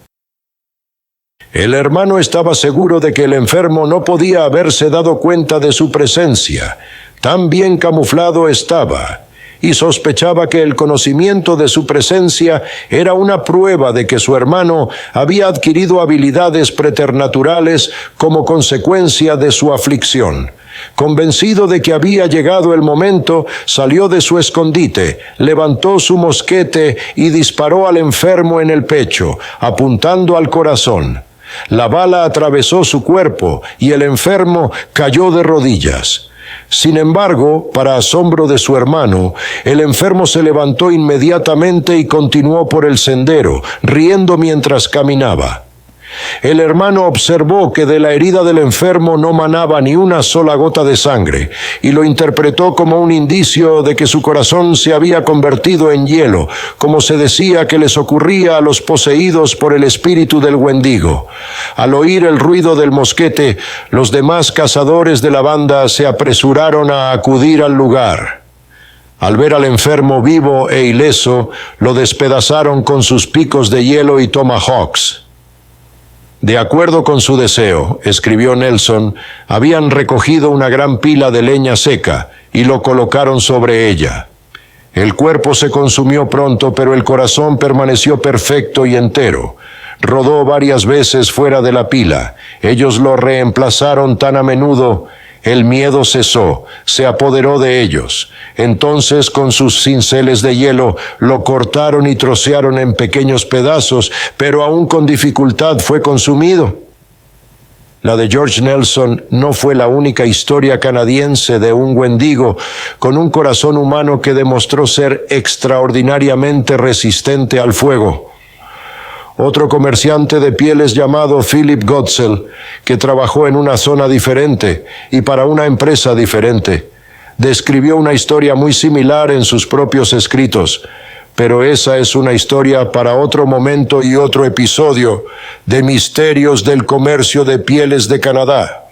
El hermano estaba seguro de que el enfermo no podía haberse dado cuenta de su presencia. Tan bien camuflado estaba, y sospechaba que el conocimiento de su presencia era una prueba de que su hermano había adquirido habilidades preternaturales como consecuencia de su aflicción. Convencido de que había llegado el momento, salió de su escondite, levantó su mosquete y disparó al enfermo en el pecho, apuntando al corazón. La bala atravesó su cuerpo y el enfermo cayó de rodillas. Sin embargo, para asombro de su hermano, el enfermo se levantó inmediatamente y continuó por el sendero, riendo mientras caminaba. El hermano observó que de la herida del enfermo no manaba ni una sola gota de sangre, y lo interpretó como un indicio de que su corazón se había convertido en hielo, como se decía que les ocurría a los poseídos por el espíritu del Wendigo. Al oír el ruido del mosquete, los demás cazadores de la banda se apresuraron a acudir al lugar. Al ver al enfermo vivo e ileso, lo despedazaron con sus picos de hielo y tomahawks. De acuerdo con su deseo, escribió Nelson, habían recogido una gran pila de leña seca y lo colocaron sobre ella. El cuerpo se consumió pronto, pero el corazón permaneció perfecto y entero. Rodó varias veces fuera de la pila. Ellos lo reemplazaron tan a menudo. El miedo cesó, se apoderó de ellos. Entonces, con sus cinceles de hielo, lo cortaron y trocearon en pequeños pedazos, pero aún con dificultad fue consumido. La de George Nelson no fue la única historia canadiense de un Wendigo con un corazón humano que demostró ser extraordinariamente resistente al fuego. Otro comerciante de pieles llamado Philip Gottsell, que trabajó en una zona diferente y para una empresa diferente, describió una historia muy similar en sus propios escritos, pero esa es una historia para otro momento y otro episodio de Misterios del Comercio de Pieles de Canadá.